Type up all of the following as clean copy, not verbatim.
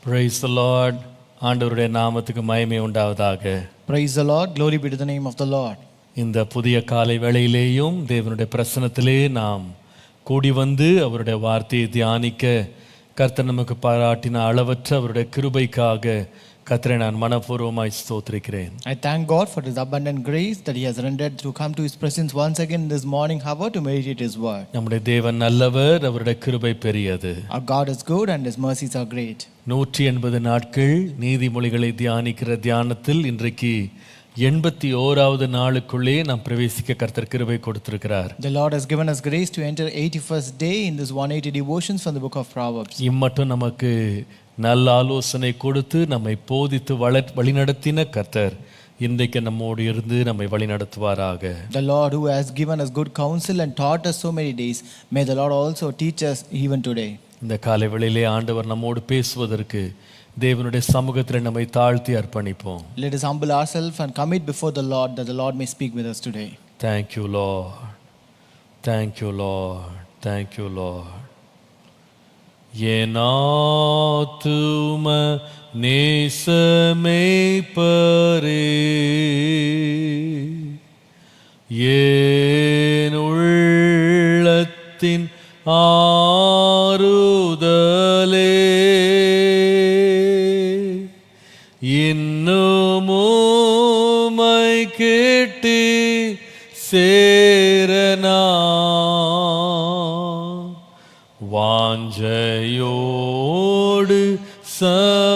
Praise the Lord. ஆண்டவருடைய நாமத்துக்கு மகிமை உண்டாவதாக. Praise the Lord. Glory be to the name of the Lord. இந்த புதிய காலை வேளையிலேயும் தேவனுடைய பிரசன்னத்திலே நாம் கூடி வந்து அவருடைய வார்த்தையை தியானிக்க கர்த்தர் நமக்கு பாராட்டின அளவற்ற அவருடைய கிருபைக்காக கர்த்தரை நான் மனப்பூர்வமாய் ஸ்தோத்திரிக்கிறேன். I thank God for His abundant grace that He has rendered to come to His presence once again this morning hour to meditate His word. நம்முடைய தேவன் நல்லவர், அவருடைய கிருபை பெரியது. Our God is good and His mercies are great. 180 நாட்கள் நீதிமொழிகளை தியானிக்கிற தியானத்தில் இன்றைக்கு 81வது நாளுக்குள்ளே நாம் பிரவேசிக்க கர்த்தர் கிருபை கொடுத்திருக்கிறார். The Lord has given us grace to enter 81st day in this 180 devotions from the book of Proverbs. இம்மட்டும் நமக்கு நல்ல ஆலோசனை கொடுத்து நம்மை போதித்து வழிநடத்தின கர்த்தர் இன்றைக்கு நம்மோடு இருந்து நம்மை வழிநடத்துவாராக. The Lord who has given us good counsel and taught us so many days, may the Lord also teach us even today. இந்த காலை வேளையிலே ஆண்டவர் நம்மோடு பேசுவதற்கு தேவனுடைய சமூகத்தில் நம்மை தாழ்த்தி அர்ப்பணிப்போம். Let us humble ourselves and commit before the Lord that the Lord may speak with us today. Thank you, Lord. Thank you, Lord. Thank you, Lord. என் ஆத்தும நேசமே பரே என் உள்ளத்தின் ஆறுதலே இன்னுமுமை கேட்டு சேரனா வாஞ்சையோடு சமீபிக்கிறே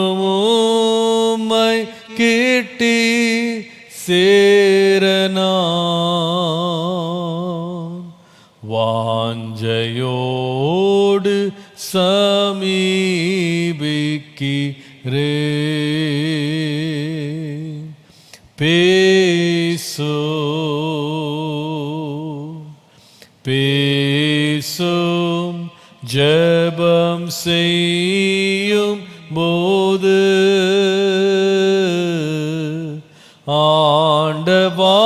இன்னுமுமை கேட்டு சேரனா வாஞ்சையோடு சமீபிக்கிறே பேசும் ஜெபம் செய்யும் போது ஆண்டவா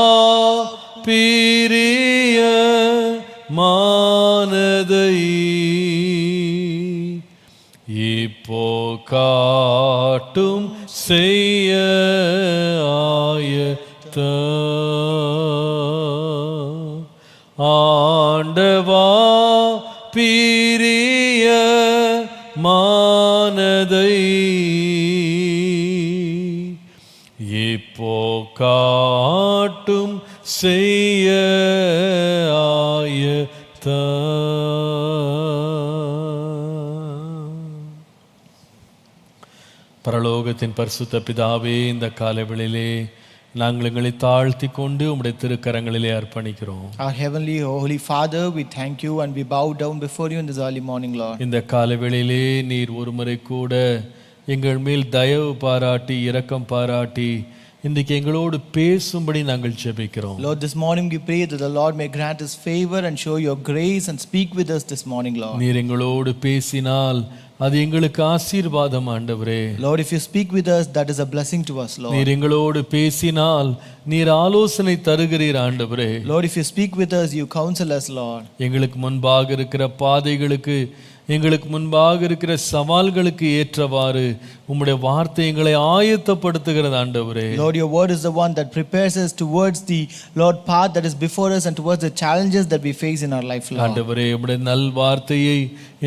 பிரிய மானதை இப்போ காட்டும் செய்ய ஆயத்த ஆண்டவா பிரிய மானதை இப்போ காட்டும் செய்ய ஆயத்த. பரலோகத்தின் பரிசுத்த பிதாவே, இந்த காலவெளியிலே நாங்கள் எங்களை தாழ்த்தி கொண்டு உம்முடைய திருக்கரங்களிலே அர்ப்பணிக்கிறோம். Our heavenly holy Father, we thank you and we bow down before you in this early morning, Lord. இந்த காலவெளியிலே நீர் ஒருமுறை கூட எங்கள் மேல் தயவு பாராட்டி இரக்கம் பாராட்டி இன்றைக்கு எங்களோடு பேசும்படி நாங்கள் ஜெபிக்கிறோம். Lord, this morning we pray that the Lord may grant us favor and show your grace and speak with us this morning, Lord. நீர் எங்களோடு பேசினால் அது எங்களுக்கு ஆசீர்வாதம் ஆண்டவரே. Lord, if you speak with us, that is a blessing to us, Lord. நீர் எங்களோடு பேசினால் நீர் ஆலோசனை தருகிறீர் ஆண்டவரே. Lord, if you speak with us, you counsel us, Lord. எங்களுக்கு முன்பாக இருக்கிற பாதைகளுக்கு எங்களுக்கு முன்பாக இருக்கிற சவால்களுக்கு ஏற்றவாறு உம்முடைய வார்த்தை எங்களை ஆயத்தப்படுத்துகிறது ஆண்டவரே. Lord, your word is the one that prepares us towards the Lord path that is before us and towards the challenges that we face in our life, Lord. ஆண்டவரே, உம்முடைய நல் வார்த்தையை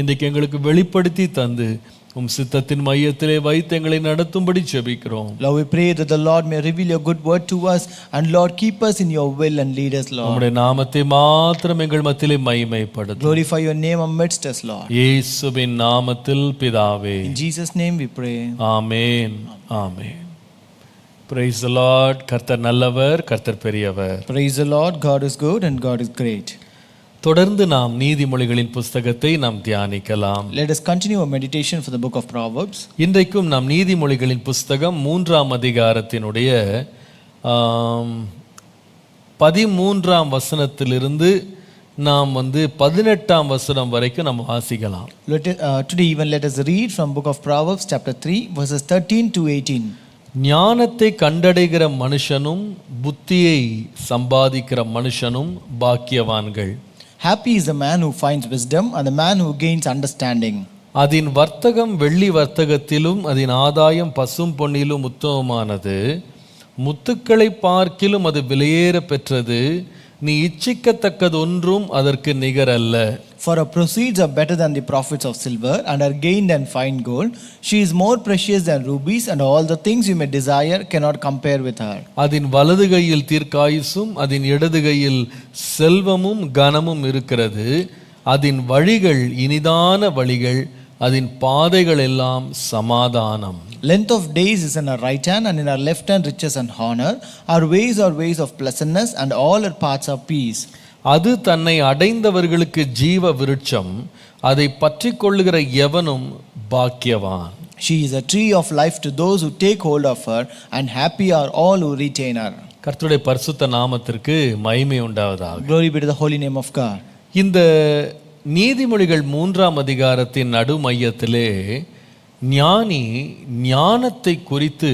இன்றைக்கு எங்களுக்கு வெளிப்படுத்தி தந்து உம் சித்தத்தின் மையத்திலே வைத்து எங்களை நடத்தும்படி ஜெபிக்கிறோம். Lord, we pray that the Lord may reveal your good word to us and Lord keep us in your will and lead us, Lord. உம்முடைய நாமத்தை மாத்திரம் எங்கள் மத்தியிலே மகிமைப்படுத்தும். Glorify your name amidst us, Lord. இயேசுவின் நாமத்தில் பிதாவே. In Jesus' name we pray. Amen. Amen. Praise the Lord. கர்த்தர் நல்லவர், கர்த்தர் பெரியவர். Praise the Lord. God is good and God is great. தொடர்ந்து நாம் நீதிமொழிகளின் புஸ்தகத்தை நாம் தியானிக்கலாம். Let us continue our meditation for the book of Proverbs. இன்றைக்கும் நாம் நீதிமொழிகளின் புஸ்தகம் 3ஆம் அதிகாரத்தினுடைய 13ஆம் வசனத்திலிருந்து நாம் 18ஆம் வசனம் வரைக்கும் நாம் வாசிக்கலாம். Today even let us read from book of Proverbs chapter 3 verses 13 to 18. ஞானத்தை கண்டடைகிற மனுஷனும் புத்தியை சம்பாதிக்கிற மனுஷனும் பாக்கியவான்கள். Happy is the man who finds wisdom and the man who gains understanding. அதன் வர்த்தகம் வெள்ளி வர்த்தகத்திலும் அதன் ஆதாயம் பசும் பொன்னிலும் உத்தமமானது. முத்துக்களை பார்க்கிலும் அது விலையேற பெற்றது. நீ இச்சிக்கத்தக்கதொன்றும் அதற்கு நிகரல்ல. For her proceeds are better than the profits of silver, and are gained than fine gold. She is more precious than rubies, and all the things you may desire cannot compare with her. அதன் வலது கையில் தீர்க்காயுசும் அதன் இடது கையில் செல்வமும் கனமும் இருக்கிறது. அதன் வழிகள் இனிதான வழிகள், அதன் பாதைகள் எல்லாம் சமாதானம். Length of days is in her right hand, and in her left hand riches and honor. Her ways are ways of pleasantness, and all her paths are peace. அது தன்னை அடைந்தவர்களுக்கு ஜீவ விருட்சம். அதை பற்றி கொள்ளுகிற எவனும் பாக்கியவான். She is a tree of life to those who take hold of her, and happy are all who retain her. கர்த்தருடைய பரிசுத்த நாமத்திற்கு மகிமை உண்டாவதாக. Glory be to the holy name of God. இந்த நீதிமொழிகள் 3ஆம் அதிகாரத்தின் நடு மையத்திலே ஞானி ஞானத்தை குறித்து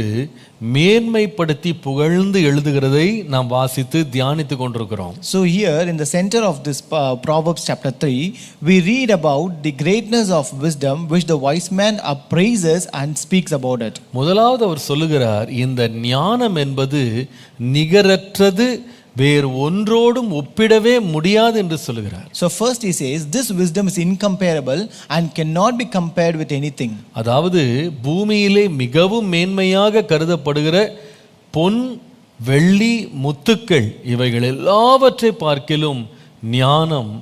மேன்மைப்படுத்தி புகழ்ந்து எழுதுகிறதை நாம் வாசித்து தியானித்து கொண்டிருக்கிறோம். So here in the center of this Proverbs chapter 3, we read about the greatness of wisdom which the wise man appraises and speaks about it. முதலாவது அவர் சொல்லுகிறார், இந்த ஞானம் என்பது நிகரற்றது, வேறு ஒன்றோடும் ஒப்பிடவே முடியாது என்று சொல்லுகிறார். So first he says this wisdom is incomparable and cannot be compared with anything. அதாவது பூமியிலே மிகவும் மேன்மையாக கருதப்படுகிற பொன், வெள்ளி, முத்துக்கள் இவைகள் எல்லாவற்றை பார்க்கிலும் ஞானம்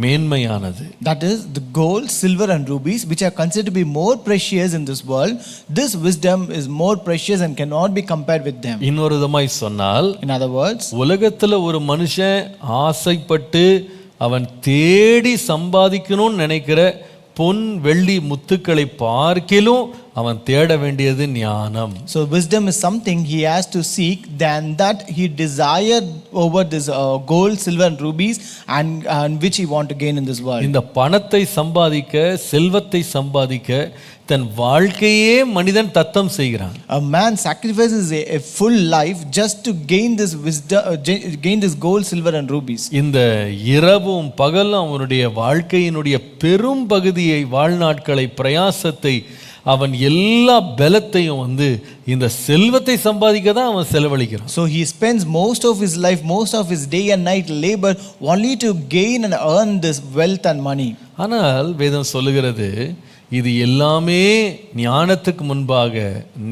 மேன்மையானது. That is the gold, silver and rubies which are considered to be more precious in this world. This wisdom is more precious and cannot be compared with them. இன்னொரு விதமாய் சொன்னால், In other words, உலகத்துல ஒரு மனுஷன் ஆசைப்பட்டு அவன் தேடி சம்பாதிக்கணும்னு நினைக்கிற பொன், வெள்ளி, முத்துக்களை பார்க்கிலும் அவன் தேட வேண்டியது ஞானம். so wisdom is something he has to seek than that he desired over this gold, silver and rubies and which he want to gain in this world. இந்த பணத்தை சம்பாதிக்க, செல்வத்தை சம்பாதிக்க தன் வாழ்க்கையே மனிதன் தத்தம் செய்கிறான். A man sacrifices a full life just to gain this wisdom, gain this gold, silver and rubies. இந்த இரவும் பகலும் அவனுடைய வாழ்க்கையினுடைய பெரும் பகுதியை, வாழ்நாட்களை, பிரயாசத்தை, அவன் எல்லா பலத்தையும் இந்த செல்வத்தை சம்பாதிக்க தான் அவன் செலவழிக்கிறான். So he spends most of his life, most of his day and night labor only to gain and earn this wealth and money. ஆனால் வேதம் சொல்லுகிறது, இது எல்லாமே ஞானத்துக்கு முன்பாக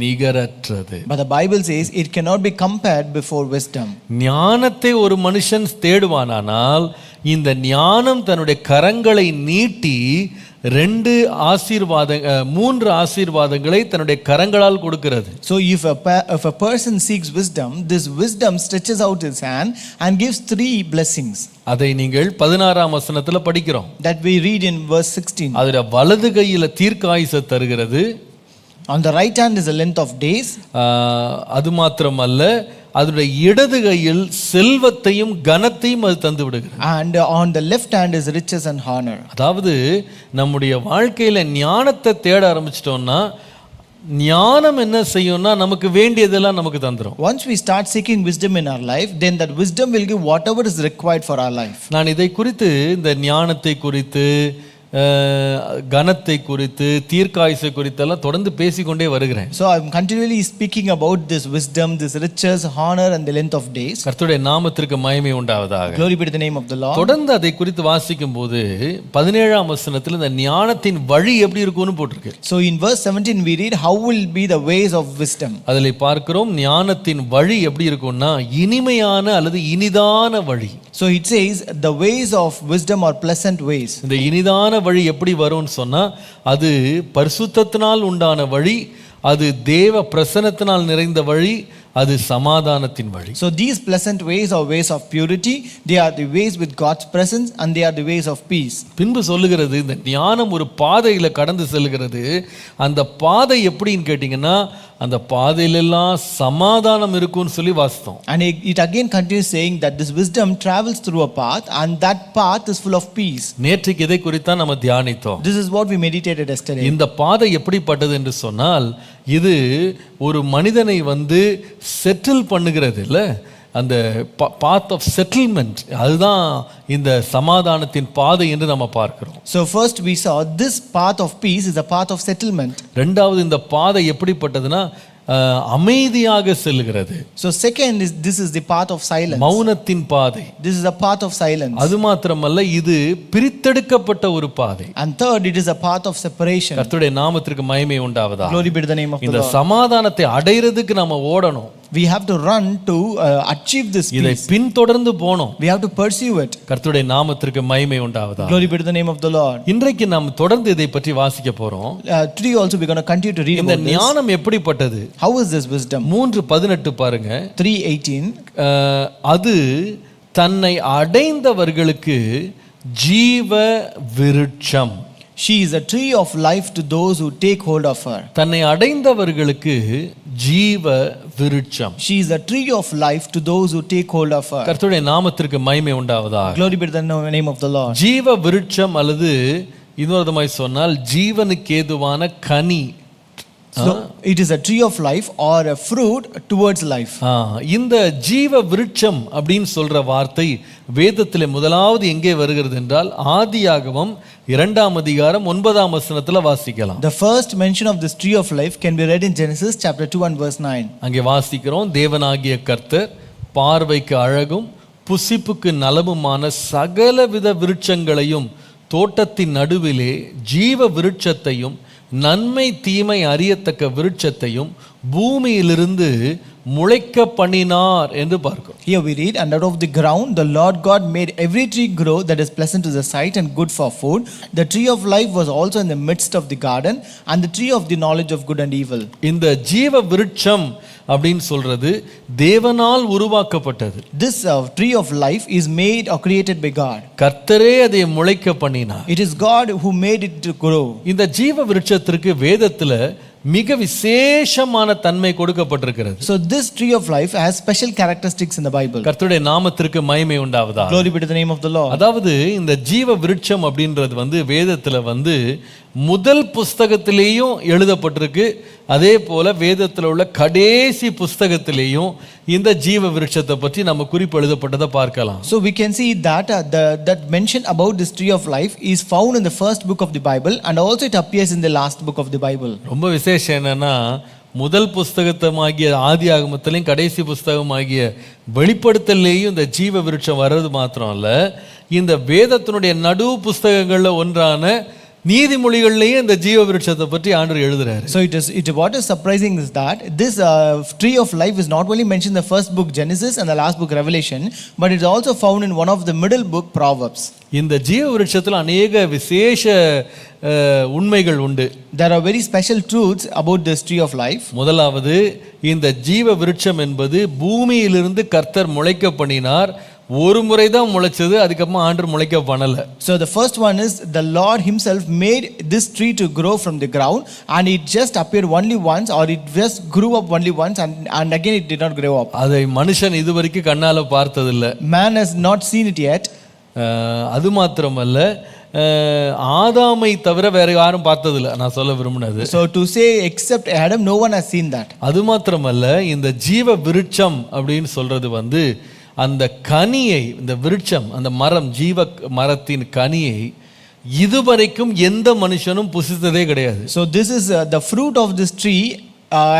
நிகரற்றது. But the Bible says it cannot be compared before wisdom. ஞானத்தை ஒரு மனுஷன் தேடுவானானால் இந்த ஞானம் தன்னுடைய கரங்களை நீட்டி மூன்று ஆசீர்வாதங்களை தன்னுடைய கரங்களால் கொடுக்கிறது. So if a person seeks wisdom, this wisdom stretches out his hand and gives 3 blessings. அதை நீங்கள் 16ஆம் வசனத்துல படிக்கிறோம். That we read in verse 16. அதுல வலது கையில தீர்க்காயுசை தருகிறது. On the right hand is the length of days. அது மாத்திரமல்ல, அதனுடைய இடது கையில் செல்வத்தையும் கனத்தையும் அது தந்து விடுகிறது. And on the left hand is riches and honor. அதாவது நம்முடைய வாழ்க்கையில ஞானத்தை தேட ஆரம்பிச்சிட்டோம்னா, ஞானம் என்ன செய்யும்னா நமக்கு வேண்டியதெல்லாம் நமக்கு தந்துரும். Once we start seeking wisdom in our life, then that wisdom will give whatever is required for our life. நான் இதை குறித்து, இந்த ஞானத்தை குறித்து, கனத்தை குறித்து, தீர்க்காயுசை குறித்தெல்லாம் தொடர்ந்து பேசிக்கொண்டே வருகிறேன். So I am continually speaking about this wisdom, this riches, honor and the length of days. கர்த்தருடைய நாமத்திற்கு மகிமை உண்டாவதாக. Glory be to the name of the Lord. தொடர்ந்து அதை குறித்து வாசிக்கும் போது 17ஆம் வசனத்தில் இந்த ஞானத்தின் வழி எப்படி இருக்கும்னு போட்டிருக்கு. So in verse 17 we read how will be the ways of wisdom. அதில் பார்க்கிறோம், ஞானத்தின் வழி எப்படி இருக்கும்னா இனிமையான அல்லது இனிதான வழி. So it says the ways of wisdom are pleasant ways. இந்த இனிதான வழி எப்படி வரும்னு சொன்னா, அது பரிசுத்தத்தினால் உண்டான வழி, அது தேவ பிரசன்னத்தினால் நிறைந்த வழி, அது சமாதானத்தின் வழி. So these pleasant ways are ways of purity, they are the ways with God's presence and they are the ways of peace. பின்பு சொல்லுகிறது, இந்த ஞானம் ஒரு பாதையில கடந்து செல்கிறது. அந்த பாதை எப்படின்னு கேட்டீங்கன்னா, அந்த பாதையிலெல்லாம் சமாதானம் இருக்கும்னு சொல்லி வாசித்தோம். And it again continues saying that this wisdom travels through a path and that path is full of peace. நேற்றைக்கு இதை குறித்தான் நம்ம தியானித்தோம். This is what we meditated yesterday. இந்த பாதை எப்படிப்பட்டது என்று சொன்னால், இது ஒரு மனிதனை வந்து செட்டில் பண்ணுகிறது இல்ல, அந்த பாத் ஆஃப் செட்டில்மெண்ட், அதுதான் இந்த சமாதானத்தின் பாதை என்று நம்ம பார்க்கிறோம். So first we saw this path of peace is a path of settlement. ரெண்டாவது இந்த பாதை எப்படிப்பட்டதுன்னா அமைதியாக செல்கிறது. So second is this is the path of silence. மௌனத்தின் பாதை. This is a path of silence. அது மாத்திரமல்ல, இது பிரித்தெடுக்கப்பட்ட ஒரு பாதை. And third, it is a path of separation. கர்த்தருடைய நாமத்திற்கு மகிமை உண்டாவதாக. Glory be to the name of the இந்த Lord. சமாதானத்தை அடையிறதுக்கு நாம ஓடணும். We have to run to achieve this இதை peace. பின்தொடர்ந்து போணும். We have to pursue it. கர்த்தருடைய நாமத்திற்கு மகிமை உண்டாவதாக. Glory be to the name of the Lord. இன்றைக்கு நாம் தொடர்ந்து இதை பற்றி வாசிக்க போறோம். Today also we're going to continue to read இந்த about this. ஞானம் எப்படிப்பட்டது? How is this wisdom? 3:18 பாருங்க. 3:18. அது தன்னை அடைந்தவர்களுக்கு ஜீவ விருட்சம். She is a tree of life to those who take hold of her. தன்னை அடைந்தவர்களுக்கு ஜீவ விருட்சம். She is a tree of life to those who take hold of her. கர்த்தருடைய நாமத்திற்கு மகிமை உண்டாவதாக. Glory be to the name of the Lord. ஜீவ விருட்சம் அல்லது இன்னொரு விதமாய் சொன்னால் ஜீவனுக்கு ஏதுவான கனி. So it is a tree of life or a fruit towards life. இந்த ஜீவ விருட்சம் அப்படின்னு சொல்ற வார்த்தை வேதத்திலே முதலாவது எங்கே வருகிறது என்றால் ஆதியாகமம் 2ஆம் அதிகாரம் 9ஆம் வசனத்துல வாசிக்கலாம். The first mention of this tree of life can be read in Genesis chapter 2 and verse 9. அங்கே வாசிக்கிறோம், தேவனாகிய கர்த்தர் பார்வைக்கு அழகும் புசிப்புக்கு நலமுமான சகலவித விருட்சங்களையும் தோட்டத்தின் நடுவிலே ஜீவ விருட்சத்தையும் நன்மை தீமை அறியத்தக்க விருட்சத்தையும் பூமியிலிருந்து முளைக்க பண்ணினார் என்று பார்க்கிறோம். Here we read, and out of the ground the Lord God made every tree grow that is pleasant to the sight and good for food. The tree of life was also in the midst of the garden, and the tree of the knowledge of good and evil. இந்த ஜீவ விருட்சம் அப்படின்னு சொல்றது தேவனால் உருவாக்கப்பட்டது. This tree of life is made or created by God. கர்த்தரே அதை முளைக்க பண்ணினார். It is God who made it to grow. இந்த ஜீவ விருட்சத்திற்கு வேதத்துல மிக விசேஷமான தன்மை கொடுக்கப்பட்டிருக்கிறது. So this tree of life has special characteristics in the Bible. கர்த்தருடைய நாமத்திற்கு மகிமை உண்டாவதாக. Glory be to the name of the Lord. அதாவது இந்த ஜீவ விருட்சம் அப்படின்றது வேதத்துல முதல் புஸ்தகத்திலேயும் எழுதப்பட்டிருக்கு, அதே போல வேதத்தில் உள்ள கடைசி புஸ்தகத்திலேயும் இந்த ஜீவ விருட்சத்தை பற்றி நம்ம குறிப்பு எழுதப்பட்டதை பார்க்கலாம். So we can see that that mention about this tree of life is found in the first book of the Bible, and also it appears in the last book of the Bible. ரொம்ப விசேஷம் என்னன்னா, முதல் புஸ்தகமாகிய ஆதியாகமத்திலையும் கடைசி புஸ்தகமாகிய வெளிப்படுத்தலையும் இந்த ஜீவ விருட்சம் வர்றது மாத்திரம் அல்ல, இந்த வேதத்தினுடைய நடு புஸ்தகங்கள்ல ஒன்றான நீதிமொழிகள்லயே இந்த ஜீவ விருட்சத்தை பற்றி ஆண்டவர் எழுதுறாரு. So what is surprising is that this tree of life is not only mentioned in the first book Genesis and the last book Revelation, but it's also found in one of the middle book Proverbs. இந்த ஜீவ விருட்சத்துல அநேக விசேஷ உண்மைகள் உண்டு. There are very special truths about this tree of life. முதலாவது, இந்த ஜீவ விருட்சம் என்பது பூமியிலிருந்து கர்த்தர் முளைக்க பண்ணினார். ஒரு முறை தான் முளைச்சது, அதுக்கப்புறமா ஆண்டவர் முளைக்க பண்ணல. So the first one is the Lord himself made this tree to grow from the ground, and it just appeared only once, or it just grew up only once, and again it did not grow up. அதை மனுஷன் இதுவரைக்கும் கண்ணால பார்த்ததில்லை. Man has not seen it yet. அது மாத்திரமல்ல, ஆதாமை தவிர வேற யாரும் பார்த்ததில்லை, நான் சொல்ல விரும்பினது. So to say except Adam, no one has seen that. அது மாத்திரமல்ல, இந்த ஜீவ விருட்சம் அப்படின்னு சொல்றது அந்த கனியை, இந்த விருட்சம், அந்த மரம், ஜீவ மரத்தின் கனியை இதுவரைக்கும் எந்த மனுஷனும் புசித்ததே கிடையாது. So this is the fruit of this tree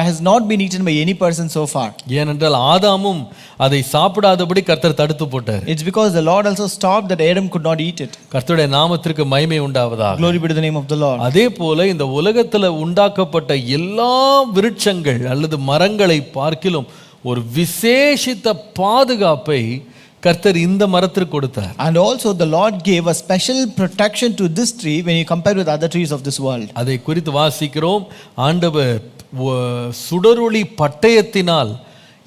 has not been eaten by any person so far. ஏனென்றால் ஆதாமும் அதை சாப்பிடாதபடி கர்த்தர் தடுத்து போட்டார். It's because the Lord also stopped that Adam could not eat it. கர்த்தருடைய நாமத்திற்கு மகிமை உண்டாவதாக. Glory be to the name of the Lord. அதே போல இந்த உலகத்துல உண்டாக்கப்பட்ட எல்லா விருட்சங்கள் அல்லது மரங்களை பார்க்கிலும் ஒரு விசேஷித்த பாதுகாப்பை கர்த்தர் இந்த மரத்திற்கு கொடுத்தார். And also the Lord gave a special protection to this tree when you compare with other trees of this world. அதை குறித்து வாசிக்கிறோம். ஆண்டவர் சுடரொளி பட்டயத்தினால்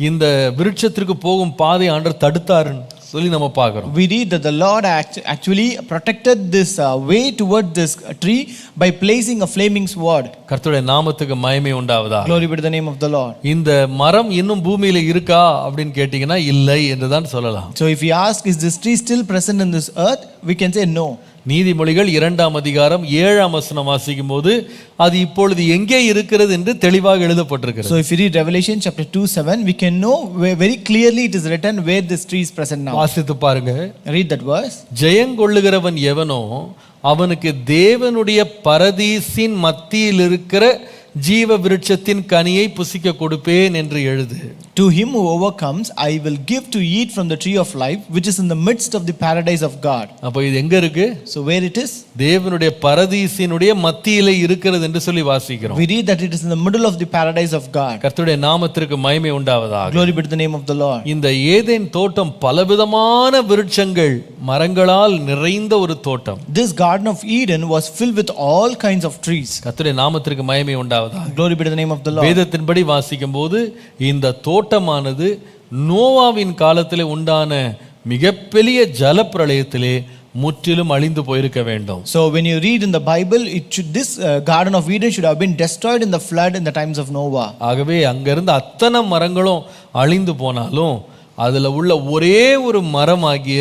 இந்த விருட்சத்திற்கு போகும் பாதை ஆண்டவர் தடுத்தாருன்னு சொல்லி நம்ம பார்க்கிறோம். We read that the Lord actually protected this way toward this tree by placing a flaming sword. கர்த்தருடைய நாமத்துக்கு மகிமை உண்டாவதாக. Glory be to the name of the Lord. இந்த மரம் இன்னும் பூமியில இருக்கா அப்படின்னு கேட்டீங்கன்னா இல்லை என்று தான் சொல்லலாம். So if you ask, is this tree still present in this earth, we can say no. நீதிமொழிகள் 2ஆம் அதிகாரம் 7ஆம் வசனம் வாசிக்கும் போது அது இப்பொழுது எங்கே இருக்கிறது என்று தெளிவாக எழுதப்பட்டிருக்கிறது. So if you read Revelation chapter 2:7, we can know very clearly it is written where this tree is present now. வாசித்து பாருங்க. Read that verse. ஜெயங்கொள்ளுகிறவன் எவனோ அவனுக்கு தேவனுடைய பரதீசின் மத்தியில் இருக்கிற ஜீவ விருட்சத்தின் கனியை புசிக்க கொடுப்பேன் என்று எழுது. To him who overcomes, I will give to eat from the tree of life, which is in the midst of the paradise of God. அப்போ இது எங்க இருக்கு? So where it is? தேவனுடைய பரதீசினுடைய மத்தியிலே இருக்கிறது என்று சொல்லி வாசிக்கிறோம். We read that it is in the middle of the paradise of God. கர்த்தருடைய நாமத்திற்கு மகிமை உண்டாவதாக. Glory be to the name of the Lord. இந்த ஏதேன் தோட்டம் பலவிதமான விருட்சங்கள் மரங்களால் நிறைந்த ஒரு தோட்டம். This garden of Eden was filled with all kinds of trees. கர்த்தருடைய நாமத்திற்கு மகிமை உண்டாவதாக. Glory be to the name of the Lord. வேதத்தின்படி வாசிக்கும் போது இந்த தோட்டமானது நோவாவின் காலத்திலே உண்டான மிகப்பெரிய ஜலப்பிரளயத்திலே முற்றிலும் அழிந்து போயிருக்க வேண்டும். So when you read in the Bible, this garden of Eden should have been destroyed in the flood in the times of Noah. ஆகவே அங்கிருந்து அத்தனை மரங்களும் அழிந்து போனாலும் அதுல உள்ள ஒரே ஒரு மரமாகிய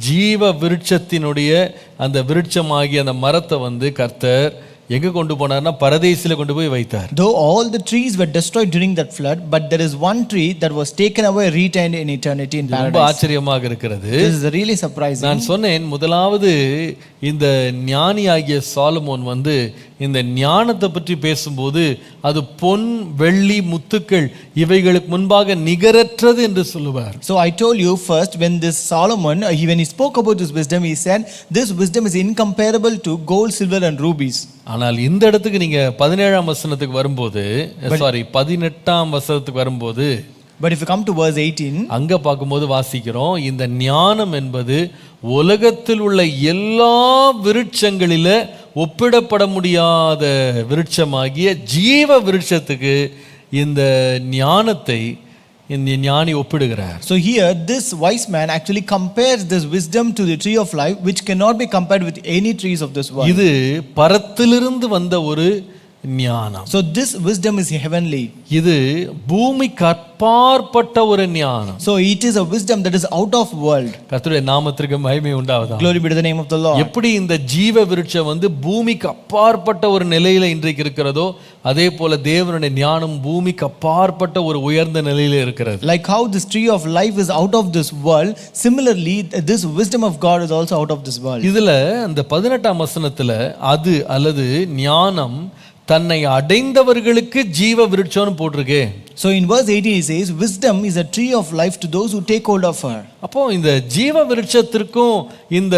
ஜீவ விருட்சத்தினுடைய அந்த விருட்சமாகிய அந்த மரத்தை கர்த்தர் எங்க கொண்டு போனார்னா பரதேசில கொண்டு போய் வைத்தார். Though all the trees were destroyed during that flood, but there is one tree that was taken away, retained in eternity in paradise. ரொம்ப ஆச்சரியமாக இருக்கிறது. This is really surprising. நான் சொன்னேன் முதலாவது இந்த ஞானியாகிய சாலமோன் இந்த ஞானத்தை பற்றி பேசும்போது அது பொன் வெள்ளி முத்துக்கள் இவைகளுக்கு முன்பாக நிகரற்றது என்று சொல்லுவார். So I told you first, when this Solomon, when he spoke about his wisdom, he said this wisdom is incomparable to gold, silver and rubies. ஆனால் இந்த இடத்துக்கு நீங்க 17ஆம் வசனத்துக்கு வரும்போது 18ஆம் வசனத்துக்கு வரும்போது But if you come to verse 18, அங்க பார்க்கும்போது வாசிக்கிறோம் இந்த ஞானம் என்பது உலகத்தில் உள்ள எல்லா விருட்சங்களில ஒப்பிடப்பட முடியாத விருட்சமாகிய ஜீவ விருட்சத்துக்கு இந்த ஞானத்தை இந்த ஞானி ஒப்பிடுகிறார். So here this wise man actually compares this wisdom to the tree of life, which cannot be compared with any trees of this world. இது பரத்திலிருந்து வந்த ஒரு ஞானம். So this wisdom is heavenly. இது பூமிக்கு அப்பாற்பட்ட ஒரு ஞானம். So it is a wisdom that is out of world. கர்த்தருடைய நாமத்திற்கு மகிமை உண்டாவதாக. Glory be to the name of the Lord. எப்படி இந்த ஜீவ விருட்சம் பூமிக்கு அப்பாற்பட்ட ஒரு நிலையில இன்றைக்கு இருக்கிறதோ அதே போல தேவனுடைய ஞானம் பூமிக்கு அப்பாற்பட்ட ஒரு உயர்ந்த நிலையில இருக்கிறது. Like how this tree of life is out of this world, similarly this wisdom of God is also out of this world. இதுல அந்த 18ஆம் வசனத்துல அது அல்லது ஞானம் தன்னை அடைந்தவர்களுக்கு ஜீவ விருட்சம்னு போட்டிருக்கு. So in verse 18 he says wisdom is a tree of life to those who take hold of her. அப்போ இந்த ஜீவ விருட்சத்திற்கும் இந்த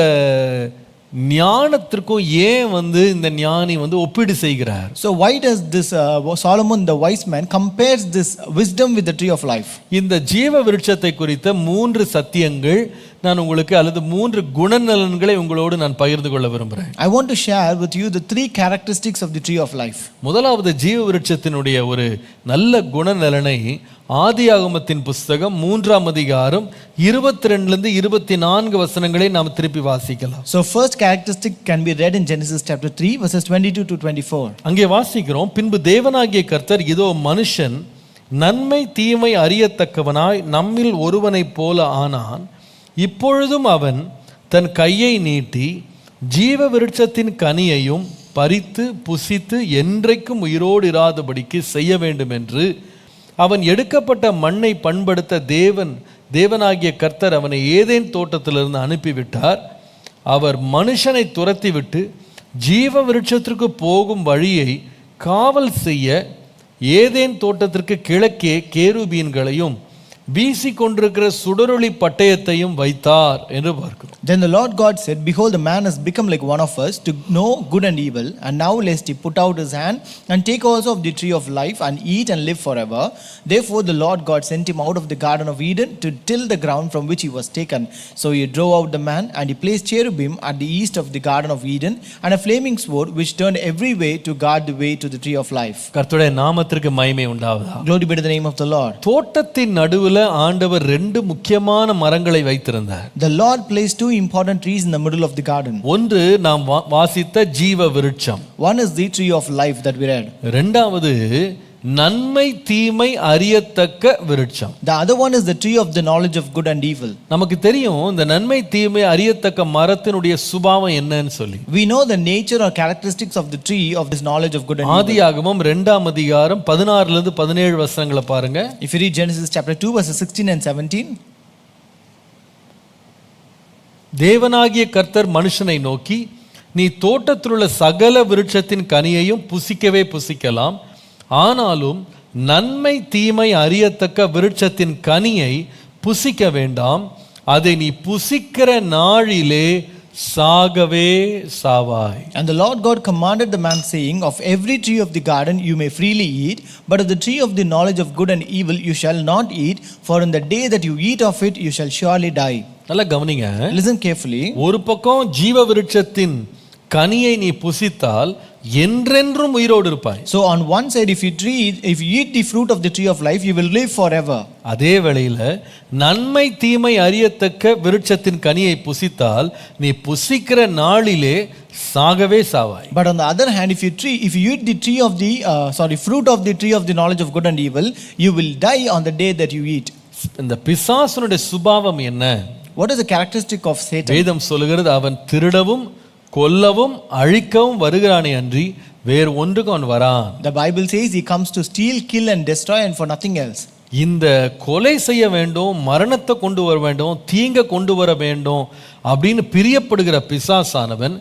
ஞானத்திற்கும் ஏன் இந்த ஞானி ஒப்பீடு செய்கிறார்? So why does this Solomon the wise man compares this wisdom with the tree of life? இந்த ஜீவ விருட்சத்தை குறித்த 3 சத்தியங்கள் நான் உங்களுக்கு அல்லது 3 குணநலன்களை உங்களோடு நான் பகிர்ந்து கொள்ள விரும்புகிறேன். I want to share with you the 3 characteristics of the tree of life. முதலாவது ஜீவ விருட்சத்தினுடைய ஒரு நல்ல குணநலனை ஆதியாகமத்தின் புத்தகம் 3ஆம் அதிகாரம் 22 லிருந்து 24 வசனங்களை நாம் திருப்பி வாசிக்கலாம். So first characteristic can be read in Genesis chapter 3 verses 22 to 24. அங்கே வாசிக்கிறோம், பின்பு தேவனாகிய கர்த்தர் இதோ மனுஷன் நன்மை தீமை அறியத்தக்கவனாய் நம்மில் ஒருவனைப் போல ஆனான். இப்பொழுதும் அவன் தன் கையை நீட்டி ஜீவ விருட்சத்தின் கனியையும் பறித்து புசித்து என்றைக்கும் உயிரோடு இராதபடிக்கு செய்ய வேண்டும் என்று அவன் எடுக்கப்பட்ட மண்ணை பண்படுத்த தேவனாகிய கர்த்தர் அவனை ஏதேன் தோட்டத்திலிருந்து அனுப்பிவிட்டார். அவர் மனுஷனை துரத்திவிட்டு ஜீவ விருட்சத்திற்கு போகும் வழியை காவல் செய்ய ஏதேன் தோட்டத்திற்கு கிழக்கே கேருபீன்களையும் வீசி கொண்டிருக்கிற சுடரொளி பட்டயத்தையும் வைத்தார் என்று பார்க்கிறோம். Then the Lord God said, behold, the man has become like one of us to know good and evil, and now lest he put out his hand and take also of the tree of life and eat and live forever. Therefore the Lord God sent him out of the garden of Eden to till the ground from which he was taken. So he drove out the man, and he placed cherubim at the east of the garden of Eden and a flaming sword which turned every way to guard the way to the tree of life. கர்த்தருடைய நாமத்திற்கு மகிமை உண்டாவதாக. Glory be to the name of the Lord. தோட்டத்தின் நடுவில் ஆண்டவர் 2 முக்கியமான மரங்களை வைத்திருந்தார். The Lord placed 2 important trees in the middle of the garden. ஒன்று நாம் வாசித்த ஜீவ விருட்சம். One is the tree of life that we read. இரண்டாவது நன்மை தீமை அறியத்தக்க விருட்சம். The other one is the tree of the knowledge of good and evil. நமக்கு தெரியும் இந்த நன்மை தீமை அறியத்தக்க மரத்தினுடைய சுபாவம் என்னன்னு சொல்லி. We know the nature or characteristics of the tree of this knowledge of good and evil. ஆதியாகமம் 2ஆம் அதிகாரம் 16 லிருந்து 17 வசனங்களை பாருங்க. If you read Genesis chapter 2 verses 16 and 17. தேவனாகிய கர்த்தர் மனுஷனை நோக்கி, நீ தோட்டத்திலுள்ள சகல விருட்சத்தின் கனியையும் புசிக்கவே புசிக்கலாம், ஆனாலும் நன்மை தீமை அறியத்தக்க விருட்சத்தின் கனியை புசிக்க வேண்டாம், அதை நீ புசிக்கிற நாளிலே சாகவே சாவாய். And the Lord God commanded the man, saying, of every tree of the garden you may freely eat, but of the tree of the knowledge of good and evil you shall not eat, for in the day that you eat of it you shall surely die. நல்லா கவனிங்க. Listen carefully. ஒரு பக்கம் ஜீவ விருட்சத்தின் கனியை நீ புசித்தால் என்றென்றும் உயிரோடு இருப்பாய். So on one side, if you eat the fruit of the tree of life, you will live forever. அதே வேளையில நன்மை தீமை அறியத்தக்க விருட்சத்தின் கனியை புசித்தால் நீ புசிக்கிற நாளிலே சாகவே சாவாய். But on the other hand, if you eat the tree of the fruit of the tree of the knowledge of good and evil, you will die on the day that you eat. இந்த பிசாசுனுடைய சுபாவம் என்ன? What is the characteristic of Satan? வேதம் சொல்லுகிறது, அவன் திருடவும் கொல்லவும் அழிக்கவும் வருகிறானே அன்றி வேறு ஒன்றுக்கு அவன் வரான். The Bible says he comes to steal, kill and destroy, and for nothing else. இந்த கொலை செய்ய வேண்டும், மரணத்தை கொண்டு வர வேண்டும், தீங்க கொண்டு வர வேண்டும் அப்படின்னு பிரியப்படுகிற பிசாசானவன்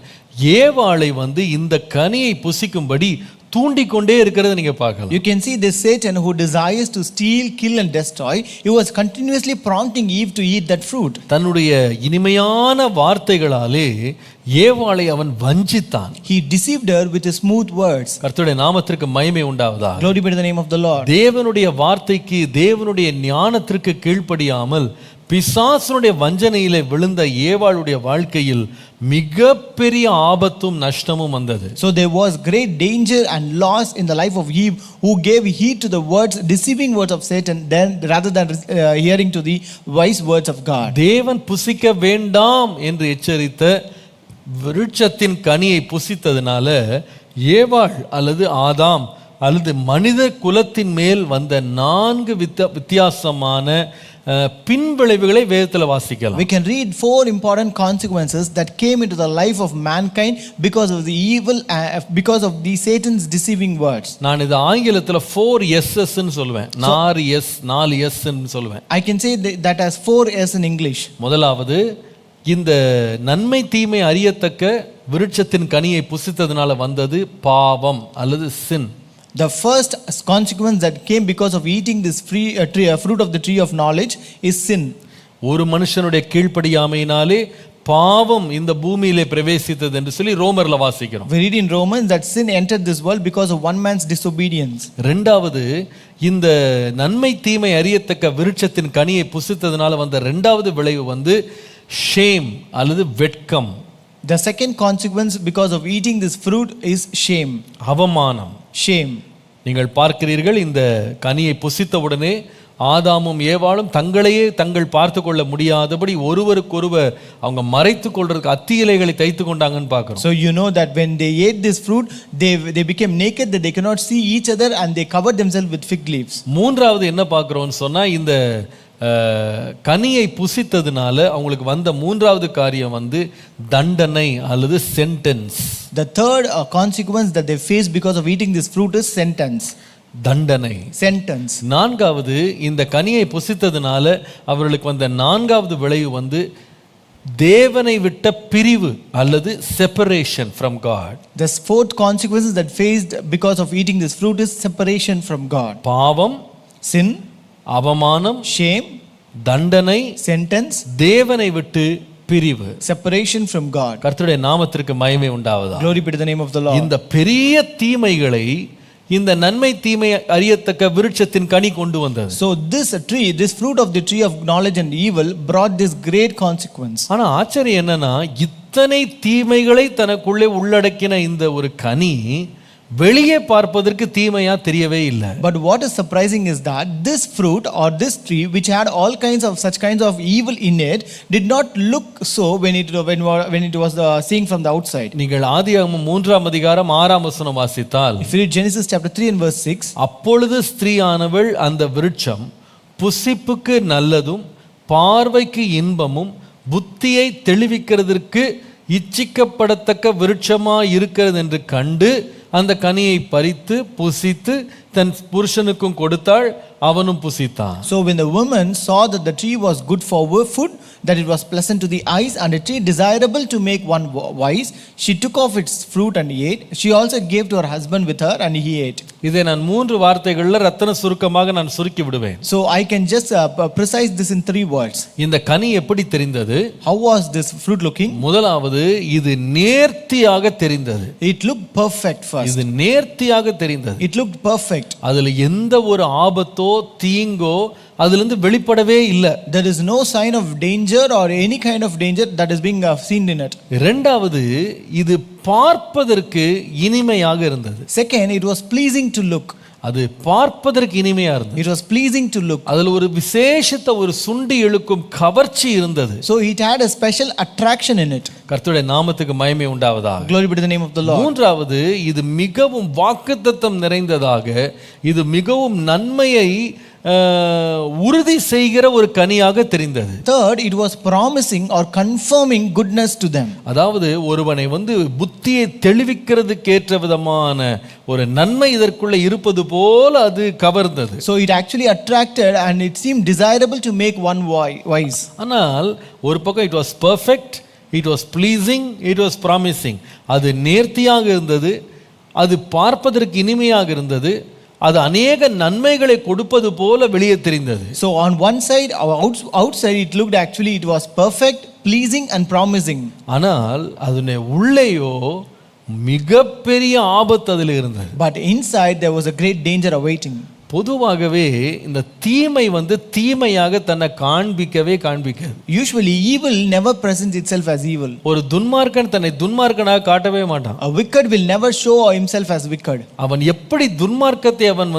ஏவாளை இந்த கனியை புசிக்கும்படி தூண்டிக்கொண்டே இருக்கிறது நீங்க பார்க்கலாம். You can see this Satan who desires to steal, kill and destroy. He was continuously prompting Eve to eat that fruit. தன்னுடைய இனிமையான வார்த்தைகளாலே ஏவாளை அவன் வஞ்சித்தான். He deceived her with his smooth words. கர்த்தருடைய நாமத்திற்கு மகிமை உண்டாவதாக. Glory be to the name of the Lord. தேவனுடைய வார்த்தைக்கு தேவனுடைய ஞானத்திற்கு கீழ்ப்படியாமல் பிசாசுனுடைய வஞ்சனையிலே விழுந்த ஏவாளுடைய வாழ்க்கையில் மிகப்பெரிய ஆபத்தும் நஷ்டமும் வந்தது. So there was great danger and loss in the life of Eve, who gave heed to the deceiving words of Satan, rather than hearing to the wise words of God. தேவன் புசிக்க வேண்டாம் என்று எச்சரித்த விருட்சத்தின் கனியை புசித்ததுனால ஏவாள் அல்லது ஆதாம் அல்லது மனித குலத்தின் மேல் வந்த 4 வித்தியாசமான பின்விளைவுகளை வேதத்தில் வாசிக்கலாம். We can read 4 important consequences that came into the life of mankind because of the evil, because of the Satan's deceiving words. நான் இது ஆங்கிலத்தில் 4 S's ன்னு சொல்லுவேன். 4 S ன்னு சொல்லுவேன். I can say that as 4 S in English. முதலாவது, இந்த நன்மை தீமை அறியத்தக்க விருட்சத்தின் கனியை புசித்ததனால வந்தது பாவம் அல்லது sin. The first consequence that came because of eating this fruit of the tree of knowledge is sin. ஒரு மனுஷனுடைய கீழ்ப்படியாமையினாலே பாவம் இந்த பூமியிலே பிரவேசித்தது என்று சொல்லி ரோமர்ல வாசிக்கிறோம். We read in Romans that sin entered this world because of one man's disobedience. இரண்டாவது, இந்த நன்மை தீமை அறியத்தக்க விருட்சத்தின் கனியை புசித்ததனால வந்த இரண்டாவது விளைவு shame அல்லது வெட்கம். The second consequence because of eating this fruit is shame. அவமானம். Shame. நீங்கள் பார்க்கிறீர்கள், இந்த கனியை புசித்தவுடனே ஆதாமும் ஏவாளும் தங்களையே தங்கள் பார்த்து கொள்ள முடியாதபடி ஒருவருக்கொருவர் அவங்க மறைத்து கொள்றதுக்கு அத்தி இலைகளை தைத்து கொண்டாங்கன்னு பார்க்கிறோம். So you know that when they ate this fruit, they became naked, that they cannot see each other, and they covered themselves with fig leaves. மூன்றாவது என்ன பார்க்கிறோம்னு சொன்னா, இந்த கனியை புசித்ததுனால அவங்களுக்கு வந்த மூன்றாவது காரியம் தண்டனை அல்லது sentence. The third consequence that they face because of eating this fruit is sentence. தண்டனை, sentence. நான்காவது, இந்த கனியை புசித்ததுனால அவர்களுக்கு வந்த நான்காவது விளைவு தேவனை விட்ட பிரிவு அல்லது separation from God. The fourth consequences that faced because of eating this fruit is separation from God. பாவம், sin, அவமானம், shame, தண்டனை, sentence, தேவனை விட்டு பிரிவு, separation from God. கர்த்தருடைய நாமத்திற்கு மகிமை உண்டாவதாக. Glory be to the name of the Lord. இந்த பெரிய தீமைகளை இந்த நன்மை தீமை அறியத்தக்க விருட்சத்தின் கனி கொண்டு வந்தது. So this fruit of the tree of knowledge and evil brought this great consequence. ஆனா ஆச்சரியம் என்னன்னா, இத்தனை தீமைகளை தனக்குள்ளே உள்ளடக்கின இந்த ஒரு கனி வெளியே பார்ப்பதற்கு தீமையா தெரியவே இல்லை. But what is surprising is that this fruit or this tree, which had all kinds of such kinds of evil in it, did not look so when it was seeing from the outside. நீங்கள் ஆதியாகமம் 3ஆம் அதிகாரம் 6ஆம் வசனம் வாசித்தால், If you read Genesis chapter 3 and verse 6, அப்பொழுது ஸ்திரீயானவள் அந்த விருட்சம் புசிப்புக்கு நல்லதும் பார்வைக்கு இன்பமும் புத்தியை தெளிவிக்கிறதற்கு இச்சிக்கப்படத்தக்க விருட்சமா இருக்கிறது என்று கண்டு அந்த கனியை பறித்து புசித்து தன் புருஷனுக்கும் கொடுத்தாள், அவனும் புசித்தான். So when the woman saw that the tree was good for food, that it was pleasant to the eyes, and a tree desirable to make one wise, she took off its fruit and ate. She also gave to her husband with her, and he ate. இதை நான் 3 வார்த்தைகள்ல ரத்தன சுருக்கமாக நான் சுருக்கி விடுவேன். So I can just precise this in 3 words. இந்த கனி எப்படி தெரிந்தது? How was this fruit looking? முதலாவது, இது நேர்த்தியாக தெரிந்தது. It looked perfect first. இது நேர்த்தியாக தெரிந்தது. It looked perfect. அதுல எந்த ஒரு ஆபத்தோ தீங்கோ அதிலிருந்து வெளிப்படவே இல்லை. There is no sign of danger or any kind of danger that is being seen in it. இரண்டாவது, இது பார்ப்பதற்கு இனிமையாக இருந்தது. Second, it was pleasing to look. அது பார்ப்பதற்கு இனிமையா இருந்தது. It was pleasing to look. அதுல ஒரு விசேஷத்த ஒரு சுண்டி இழுக்கும் கவர்ச்சி இருந்தது. So it had a special attraction in it. கர்த்தருடைய நாமத்துக்கு மகிமை உண்டாவதாக. Glory be to the name of the Lord. மூன்றாவது, இது மிகவும் வாக்குத்தத்தம் நிறைந்ததாக, இது மிகவும் நன்மையை உறுதி செய்கிற ஒரு கனியாக தெரிந்தது. Third, it was promising or confirming goodness to them. அதாவது ஒருவனை புத்தியை தெளிவிக்கிறதுக்கு ஏற்ற விதமான ஒரு நன்மை இதற்குள்ள இருப்பது போல அது கவர்ந்தது. So it actually attracted and it seemed desirable to make one wise. ஆனால் ஒரு பக்கம் it was perfect, it was pleasing, it was promising. அது நேர்த்தியாக இருந்தது, அது பார்ப்பதற்கு இனிமையாக இருந்தது, அது அநேக நன்மைகளை கொடுப்பது போல வெளியே தெரிந்தது. So on one side, outside it looked actually it was perfect, pleasing and promising. ஆனால் அதனுடைய உள்ளேயோ மிகப்பெரிய ஆபத்து அதில் இருந்தது. But inside there was a great danger awaiting. பொதுவாகவே இந்த தீமை தீமையாக தன்னை காண்பிக்கவே காண்பிக்காது. Usually evil never presents itself as evil. ஒரு துன்மார்க்கன் தன்னை துன்மார்க்கனாக காட்டவே மாட்டான். A wicked will never show himself as wicked. அவன் எப்படி துன்மார்க்கத்தை அவன்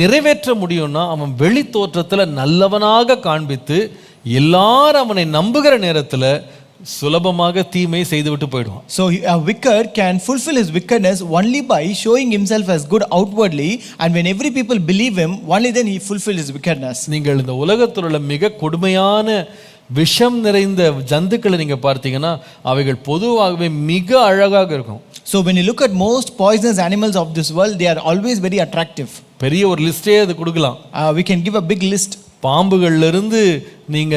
நிறைவேற்ற முடியும்னா, அவன் வெளி தோற்றத்துல நல்லவனாக காண்பித்து எல்லாரும் அவனை நம்புகிற நேரத்துல சுலபமாக தீமை செய்துவிட்டு போயிடுவான். So a wicked can fulfill his wickedness only by showing himself as good outwardly, and when every people believe him, only then he fulfills his wickedness. நீங்கள் இந்த உலகத்தில் உள்ள மிக கொடுமையான விஷம் நிறைந்த ஜந்துக்களை நீங்க பார்த்தீங்கன்னா அவைகள் பொதுவாகவே மிக அழகாக இருக்கும். So when you look at most poisonous animals of this world, they are always very attractive. பெரிய ஒரு லிஸ்டே அது கொடுக்கலாம். We can give a big list. பாம்புகள்ல இருந்து நீங்க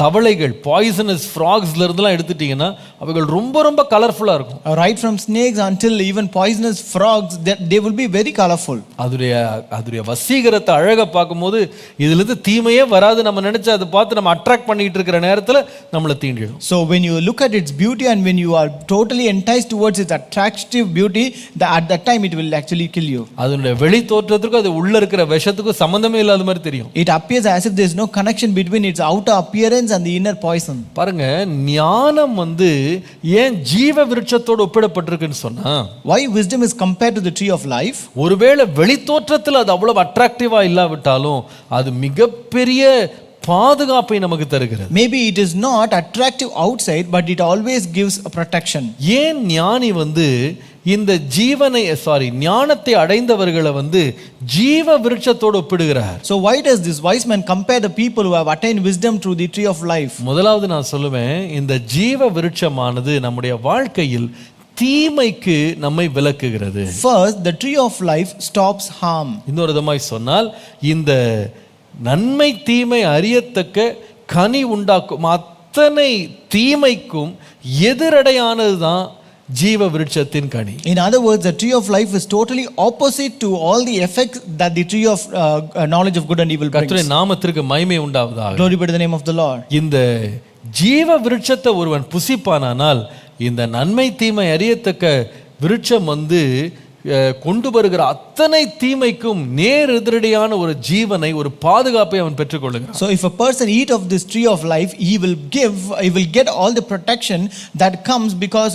தவளைகள் பாய்சனஸ் ஃப்ராக்ஸ்ல இருந்துலாம் எடுத்துட்டீங்கன்னா அவைகள் ரொம்ப ரொம்ப கலர்ஃபுல்லா இருக்கும். Right from snakes until even poisonous frogs, they will be very colorful. அதுடைய வசீகரத்தை அழகா பார்க்கும்போது இதுல இருந்து தீமையே வராது நம்ம நினைச்சு அதை பார்த்து நம்ம அட்ராக்ட் பண்ணிட்டு இருக்கிற நேரத்துல நம்மள தீண்டிடும். So when you look at its beauty and when you are totally enticed towards its attractive beauty, at that time it will actually kill you. அதனுடைய வெளி தோற்றத்துக்கும் அது உள்ள இருக்கிற விஷத்துக்கும் சம்பந்தமே இல்லாத மாதிரி தெரியும். It appears as if there is no connection between its outer appearance and the inner poison. பாருங்க, ஞானம் ஏன் ஜீவ விருட்சத்தோடு ஒப்பிடப்பட்டிருக்குன்னு சொன்னா, why wisdom is compared to the tree of life? ஒருவேளை வெளி தோற்றத்தில் அது அவ்வளவு அட்ராக்டிவா இல்லாவிட்டாலும் அது மிகப்பெரிய பாதுகாப்பை நமக்கு தருகிறது. Maybe it is not attractive outside, but it always gives a protection. ஏன் ஞானி இந்த ஞானத்தை அடைந்தவர்களை ஜீவ விருட்சத்தோடு ஒப்பிடுகிறார்? So why does this wise man compare the people who have attained wisdom through the tree of life? முதலாவது நான் சொல்லுவேன், இந்த ஜீவ விருட்சமானது நம்முடைய வாழ்க்கையில் தீமைக்கு நம்மை விலக்குகிறது. First, the tree of life stops harm. இன்னொரு விதமாய் சொன்னால், இந்த நன்மை தீமை அறியத்தக்க கனி உண்டாக்கும் அத்தனை தீமைக்கும் எதிரடையானதுதான் ஜீவ விருட்சத்தின் கனி. In other words, the tree of life is totally opposite to all the effects that the tree of knowledge of good and evil brings. கர்த்தருடைய நாமத்திற்கு மகிமை உண்டாவதாக. Glory be to the name of the Lord. இந்த ஜீவ விருட்சத்தை ஒருவன் புசிப்பானால் இந்த நன்மை தீமை அறியத்தக்க விருட்சம் கொண்டு வருகிற அத்தனை தீமைக்கும் நேர் எதிரடியான ஒரு ஜீவனை, ஒரு பாதுகாப்பை அவன் பெற்றுக்கொள்கிறான். So if a person eat of this tree of life, he will get all the protection that comes because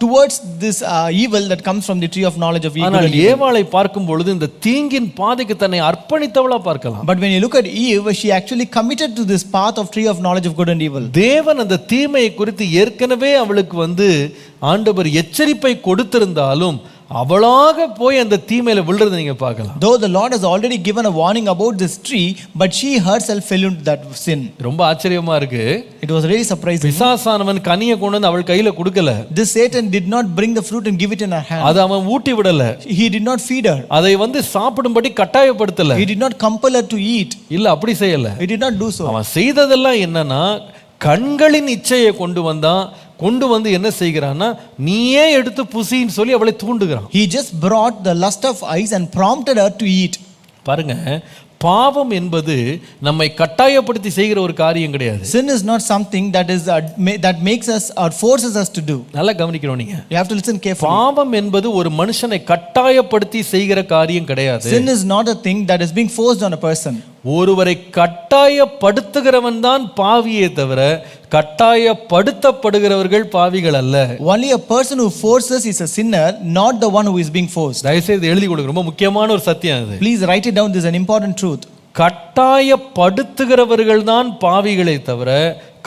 towards this evil that comes from the tree of knowledge of evil. ஆனால் ஏவாளை பார்க்கும் பொழுது இந்த தீங்கின் பாதைக்கு தன்னை அர்ப்பணித்தவளா பார்க்கலாம். But when you look at Eve, she actually committed to this path of tree of knowledge of good and evil. தேவன் அந்த தீமையை குறித்து ஏற்கனவே அவளுக்கு ஆண்டவர் எச்சரிப்பை கொடுத்திருந்தாலும் அவளாக போய் அந்த தீமையில விழுறதை நீங்க பார்க்கலாம். Though the Lord has already given a warning about this tree, but she herself fell into that sin. ரொம்ப ஆச்சரியமா இருக்கு. It was really surprising. பிசாசானவன் கனியை கொண்டு வந்து அவள் கையில கொடுக்கல. This Satan did not bring the fruit and give it in her hand. அதை அவன் ஊட்டி விடல. He did not feed her. அதை சாப்பிடும்படி கட்டாயப்படுத்தல. He did not compel her to eat. இல்ல, அப்படி செய்யல. He did not do so. அவன் செய்ததெல்லாம் என்னன்னா, கண்களின் இச்சையை கொண்டு வந்து என்ன செய்கிறான்னா, நீயே எடுத்து புசின்னு சொல்லி அவளை தூண்டுகிறான். He just brought the lust of eyes and prompted her to eat. பாருங்க, பாவம் என்பது நம்மை கட்டாயப்படுத்தி செய்கிற ஒரு காரியம் கிடையாது. Sin is not something that makes us or forces us to do. நல்லா கவனிக்கணும் நீங்க. You have to listen carefully. பாவம் என்பது ஒரு மனுஷனை கட்டாயப்படுத்தி செய்கிற காரியம் கிடையாது. Sin is not a thing that is being forced on a person. ஒருவரை கட்டாயப்படுத்துகிறவன் தான் பாவியே தவிர கட்டாயப்படுத்தப்படுகிறவர்கள் பாவிகள் அல்ல. Only a person who forces is a sinner, not the one who is being forced. தயவுசெய்து எழுதி கொடுங்க, ரொம்ப முக்கியமான ஒரு சத்தியம் அது. Please write it down, this is an important truth. கட்டாயப்படுத்துகிறவர்கள் தான் பாவிகளை தவிர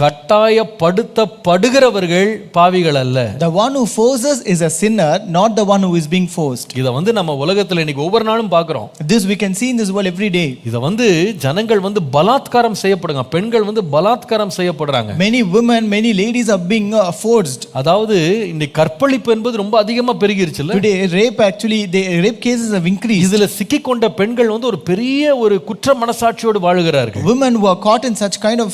கட்டாயப்படுத்தப்படுகிறவர்கள் பாவிகள் அல்ல. The one who forces is a sinner, not the one who is being forced. இத நம்ம உலகத்துல இன்னைக்கு ஒவ்வொரு நாளும் பார்க்கிறோம். This we can see in this world every day. இத ஜனங்கள் பலாத்காரம் செய்யப்படுறாங்க, பெண்கள் பலாத்காரம் செய்யப்படுறாங்க. Many women, many ladies are being forced. அதாவது இன்னைக்கு கற்பழிப்பு என்பது ரொம்ப அதிகமா பெருகிருச்சுல. Today the rape cases have increased. இதுல சிக்கிக்கொண்ட பெண்கள் ஒரு பெரிய ஒரு குற்ற மனசாட்சியோடு வாழுகிறார்கள். Women who are caught in such kind of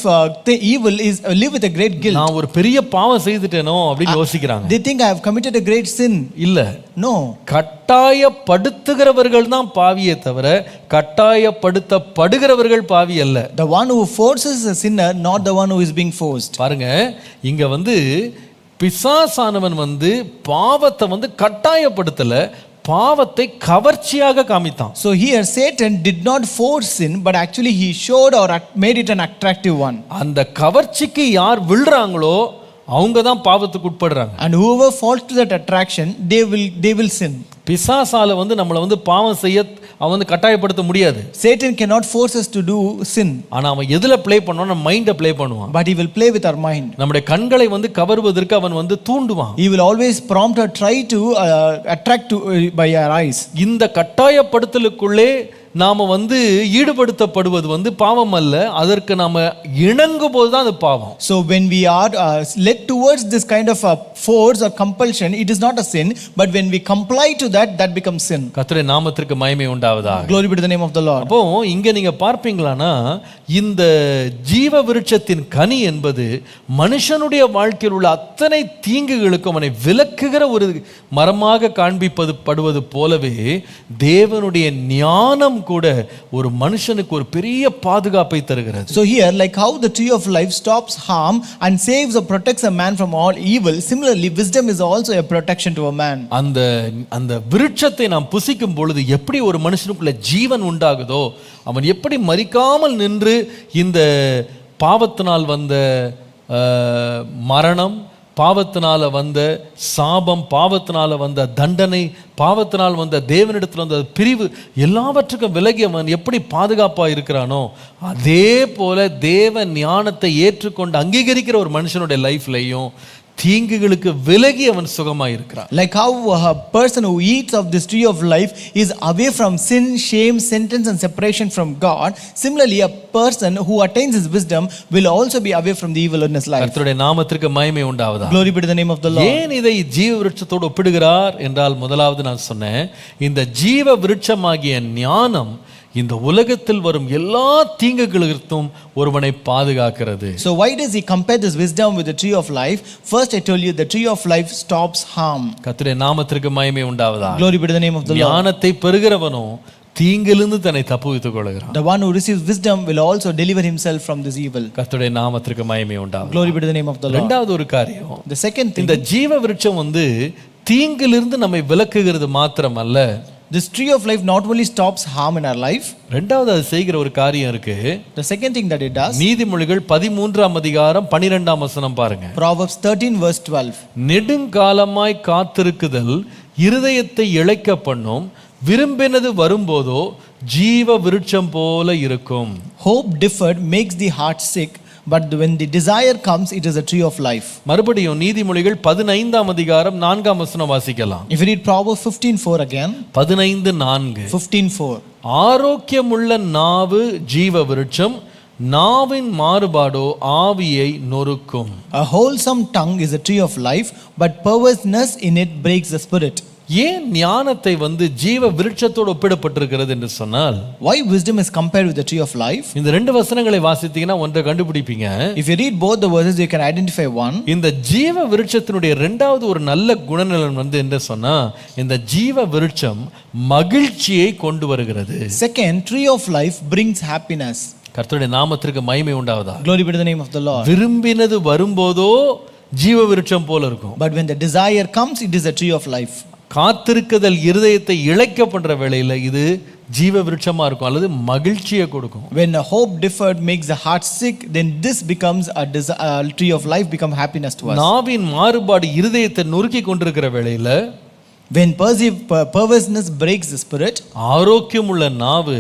evil live with a great guilt. நான் ஒரு பெரிய பாவம் செய்துட்டேனோ அப்படி யோசிக்கிறாங்க. They think I have committed a great sin. இல்ல, no. கட்டாயப்படுத்துகிறவர்கள் தான் பாவியே தவிர கட்டாயப்படுத்தப்படுகிறவர்கள் பாவி அல்ல. The one who forces is a sinner, not the one who is being forced. பாருங்க, இங்க பிசாசானவன் பாவத்தை கட்டாயப்படுத்தல, பாவத்தை கவர்ச்சியாக காமித்தான். So here Satan did not force sin, but actually he showed or made it an attractive one. அந்த கவர்ச்சிக்கு யார் விழுறாங்களோ அவங்க தான் பாவத்துக்கு உட்படுறாங்க. And whoever falls to that attraction, they will sin. பிசாசால நம்மள பாவம் செய்ய அவன் கட்டாயப்படுத்த முடியாது. Satan cannot force us to do sin. ஆனா அவன் எதுல ப்ளே பண்ணுவான்? நம்ம மைண்ட ப்ளே பண்ணுவான். But he will play with our mind. நம்முடைய கண்களை கவர்வதற்கு அவன் தூண்டுவான். He will always prompt or try to attract to by our eyes. இந்த கட்டாயப்படுத்தலுக்குள்ளே நாம ஈடுபடுத்தப்படுவது பாவம் அல்ல, அதற்கு நாம இணங்கும் போது தான் அது பாவம். So when we are led towards this kind of force or compulsion, it is not a sin, but when we comply to that becomes sin. கர்த்தருடைய நாமத்திற்கு மகிமை உண்டாவதாக. Glory be to the name of the Lord. அப்போ இங்க நீங்க பார்ப்பீங்களானா, இந்த ஜீவ விருட்சத்தின் கனி என்பது மனுஷனுடைய வாழ்க்கையில் உள்ள அத்தனை தீங்குகளுக்கும் அவனை விலக்குகிற ஒரு மரமாக காண்பிப்பது போலவே தேவனுடைய ஞானம் கூட ஒரு மனுஷனுக்கு ஒரு பெரிய பாதுகாப்பை தருகிறது. So here, like how the tree of life stops harm and saves or protects a man from all evil, similarly wisdom is also a protection to a man. அந்த விருட்சத்தை நாம் புசிக்கும் பொழுது எப்படி ஒரு மனுஷனுக்குள்ள ஜீவன் உண்டாகுதோ, அவன் எப்படி மரிக்காமல் நின்று இந்த பாவத்தினால் வந்த மரணம், பாவத்தினால வந்த சாபம், பாவத்தினால வந்த தண்டனை, பாவத்தினால் வந்த தேவனிடத்தில் வந்த பிரிவு எல்லாவற்றுக்கும் விலகி அவன் எப்படி பாதுகாப்பாக இருக்கிறானோ, அதே போல தேவ ஞானத்தை ஏற்றுக்கொண்டு அங்கீகரிக்கிற ஒரு மனுஷனுடைய லைஃப்லையும் தீங்குகளுக்கு விலகி அவன் சுகமாக இருக்கிறான். Like how a person who eats of this tree of life is away from sin, shame, sentence and separation from God, similarly a person who attains his wisdom will also be away from the evil in his life. கர்த்தருடைய நாமத்திற்கு மகிமை உண்டாவதாக. Glory be to the name of the Lord. ஏன் இதை ஜீவ விருட்சத்தோடு ஒப்பிடுகிறார் என்றால், முதலாவது நான் சொன்னேன், இந்த ஜீவ விருட்சமாகிய ஞானம் இந்த உலகத்தில் வரும் எல்லா தீங்குகளிலிருந்தும் ஒருவனை பாதுகாக்கிறது. So why does he compare this wisdom with the tree of life? First I told you the tree of life stops harm. கர்த்தருடைய நாமத்திற்கு மகிமை உண்டாவதாக. Glory be to the name of the Lord. ஞானத்தை பெறுகிறவனோ தீங்கிலிருந்து தன்னை தப்புவித்துக் கொள்கிறான். The one who receives wisdom will also deliver himself from this evil. கர்த்தருடைய நாமத்திற்கு மகிமை உண்டாவதாக. Glory be to the name of the Lord. இரண்டாவது ஒரு காரியம், the second thing, இந்த ஜீவ விருட்சம் தீங்கிலிருந்து நம்மை விலக்குகிறது மாத்திரமல்ல, This tree of life not only stops harm in our life, ரெண்டாவது அது செய்கிற ஒரு காரியம் இருக்கு. the second thing that it does, நீதிமொழிகள் 13ஆம் அதிகாரம் 12ஆம் வசனம் பாருங்க. Proverbs 13 verse 12. நெடுங்காலமாய் காத்திருக்குதல் இருதயத்தை இளைக்க பண்ணும், விரும்பினது வரும்போதோ ஜீவ விருட்சம் போல இருக்கும். Hope deferred makes the heart sick, but when the desire comes, it is a tree of life. மறுபடியும் நீதிமொழிகள் 15ஆம் அதிகாரம் 4ஆம் வசனம் வாசிக்கலாம். If you read Proverbs 15:4 again, 15:4. 15:4. ஆரோக்கியமுள்ள நாவு ஜீவ விருட்சம், நாவின் மாறுபாடோ ஆவியை நொறுக்கும். A wholesome tongue is a tree of life, but perverseness in it breaks the spirit. ஏன் ஞானத்தை ஜீவ விருட்சத்தோடு ஒப்பிடப்பட்டிருக்கிறது என்று சொன்னால், Why wisdom is compared with the tree of life? இந்த ரெண்டு வசனங்களை வாசித்தீங்கன்னா ஒன்றை கண்டுபிடிப்பீங்க. If you read both the verses, you can identify one. இந்த ஜீவ விருட்சத்தினுடைய இரண்டாவது ஒரு நல்ல குணநலன் என்ன சொன்னா, இந்த ஜீவ விருட்சம் மகிழ்ச்சியை கொண்டு வருகிறது. Second, tree of life brings happiness. கர்த்தருடைய நாமத்திற்கு மகிமை உண்டாவதா. Glory be to the name of the Lord. விரும்பினது வரும்போதோ ஜீவ விருட்சம் போல இருக்கும். But when the desire comes, it is a tree of life. காத்திருக்குதல் இருதயத்தை இளைக்க பண்ற வேளையில இது ஜீவ விருட்சமா இருக்கும், அல்லது மகிழ்ச்சியை கொடுக்கும். When a hope deferred makes the heart sick, then this becomes a tree of life, become happiness to us. நாவின் மாறுபாடு இருதயத்தை நொறுக்கி கொண்டிருக்கிற வேளையில, when perverseness breaks the spirit, ஆரோக்கியமுள்ள நாவு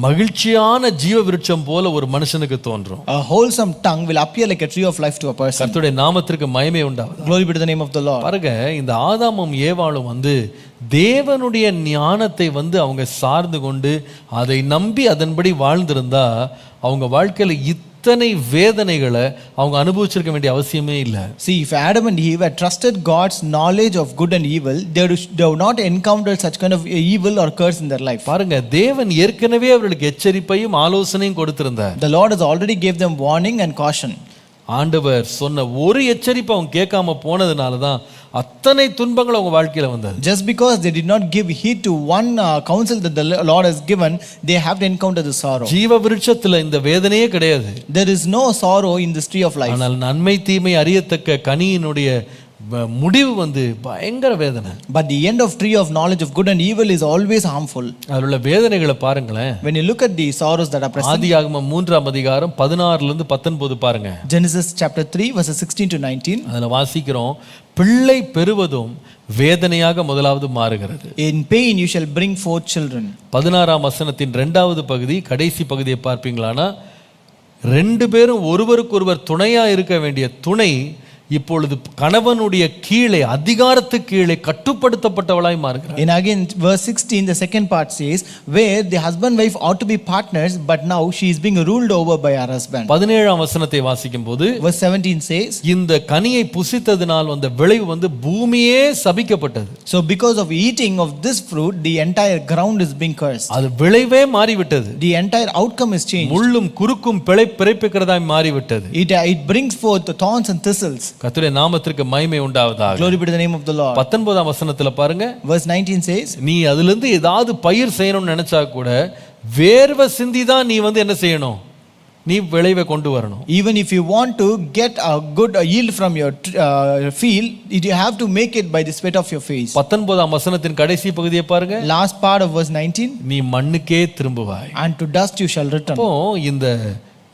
மகிழ்ச்சியான ஜீவ விருட்சம் போல ஒரு மனுஷனுக்கு தோன்றும். a wholesome tongue will appear like a tree of life to a person. கர்த்தருடைய நாமத்திற்கு மகிமை உண்டாவதாக. Glory be to the name of the Lord. பாருங்க, இந்த ஆதாமும் ஏவாளும் தேவனுடைய ஞானத்தை அவங்க சார்ந்து கொண்டு அதை நம்பி அதன்படி வாழ்ந்திருந்தா அவங்க வாழ்க்கையில இத்தனை வேதனைகளை அவங்க அனுபவிச்சிருக்க வேண்டிய அவசியமே இல்லை. See, if Adam and Eve had trusted God's knowledge of good and evil, they would not encounter such kind of evil or curse in their life. பாருங்க, தேவன் ஏற்கனவே அவர்களுக்கு எச்சரிப்பையும் ஆலோசனையும் கொடுத்திருந்தார். The Lord has already gave them warning and caution. ஆண்டவர் சொன்ன ஒரு எச்சரிப்பை அவங்க கேட்காம போனதுனால தான் அத்தனை துன்பங்கள் அவங்க வாழ்க்கையில வந்தது. Just because they did not give heed to one counsel that the Lord has given, they have to encounter the sorrow. ஜீவ விருட்சத்துல இந்த வேதனையே கிடையாது. There is no sorrow in this tree of life. ஆனால் நன்மை தீமை அறியத்தக்க கனியினுடைய முடிவு பயங்கர வேதனை. But the end of tree of knowledge of good and evil is always harmful. அதுல வேதனைகளை பாருங்களேன். When you look at the sorrows that are present, ஆதியாகமம் 3ஆம் அதிகாரம் 16 லிருந்து 19 பாருங்க. Genesis chapter 3 verses 16 to 19. அதுல வாசிக்கிறோம், பிள்ளை பெறுவதும் வேதனையாக முதலாவது மாறுகிறது. In pain you shall bring forth children. 16ஆம் வசனத்தின் இரண்டாவது பகுதி, கடைசி பகுதியை பார்ப்பீங்களானா, ரெண்டு பேரும் ஒருவருக்கொருவர் துணையா இருக்க வேண்டிய துணை இப்பொழுது கணவனுடைய கீழே, அதிகாரத்துக்கு கீழே கட்டுப்படுத்தப்பட்டவளாய் மாறுகிறார். And again verse 16, the second part says, where the husband wife ought to be partners, but now she is being ruled over by her husband. 17ஆம் வசனத்தை வாசிக்கும் போது verse 17 says, இந்த கனியை புசித்ததினால் வந்த விளைவு பூமியே சபிக்கப்பட்டது. so because of eating of this fruit, the entire ground is being cursed. அது விளைவே மாறிவிட்டது. The entire outcome is changed. முள்ளும் குறுக்கும் பிறப்பிக்கிறதாய் மாறிவிட்டது. It brings forth the thorns and thistles. கர்த்தருடைய நாமத்திற்கு மகிமை உண்டாவதாக. Glory be to the name of the Lord. 19ஆம் வசனத்துல பாருங்க, verse 19 says, நீ அதிலிருந்து ஏதாவது பயிர் செய்யணும்னு நினைச்சா கூட வேர்வை சிந்தி தான் நீ என்ன செய்யணும், நீ விளைவை கொண்டு வரணும். Even if you want to get a good yield from your field, you have to make it by the sweat of your face. 19ஆம் வசனத்தின் கடைசி பகுதியை பாருங்க. Last part of verse 19, நீ மண்ணுக்கே திரும்புவாய். and to dust you shall return. அப்போ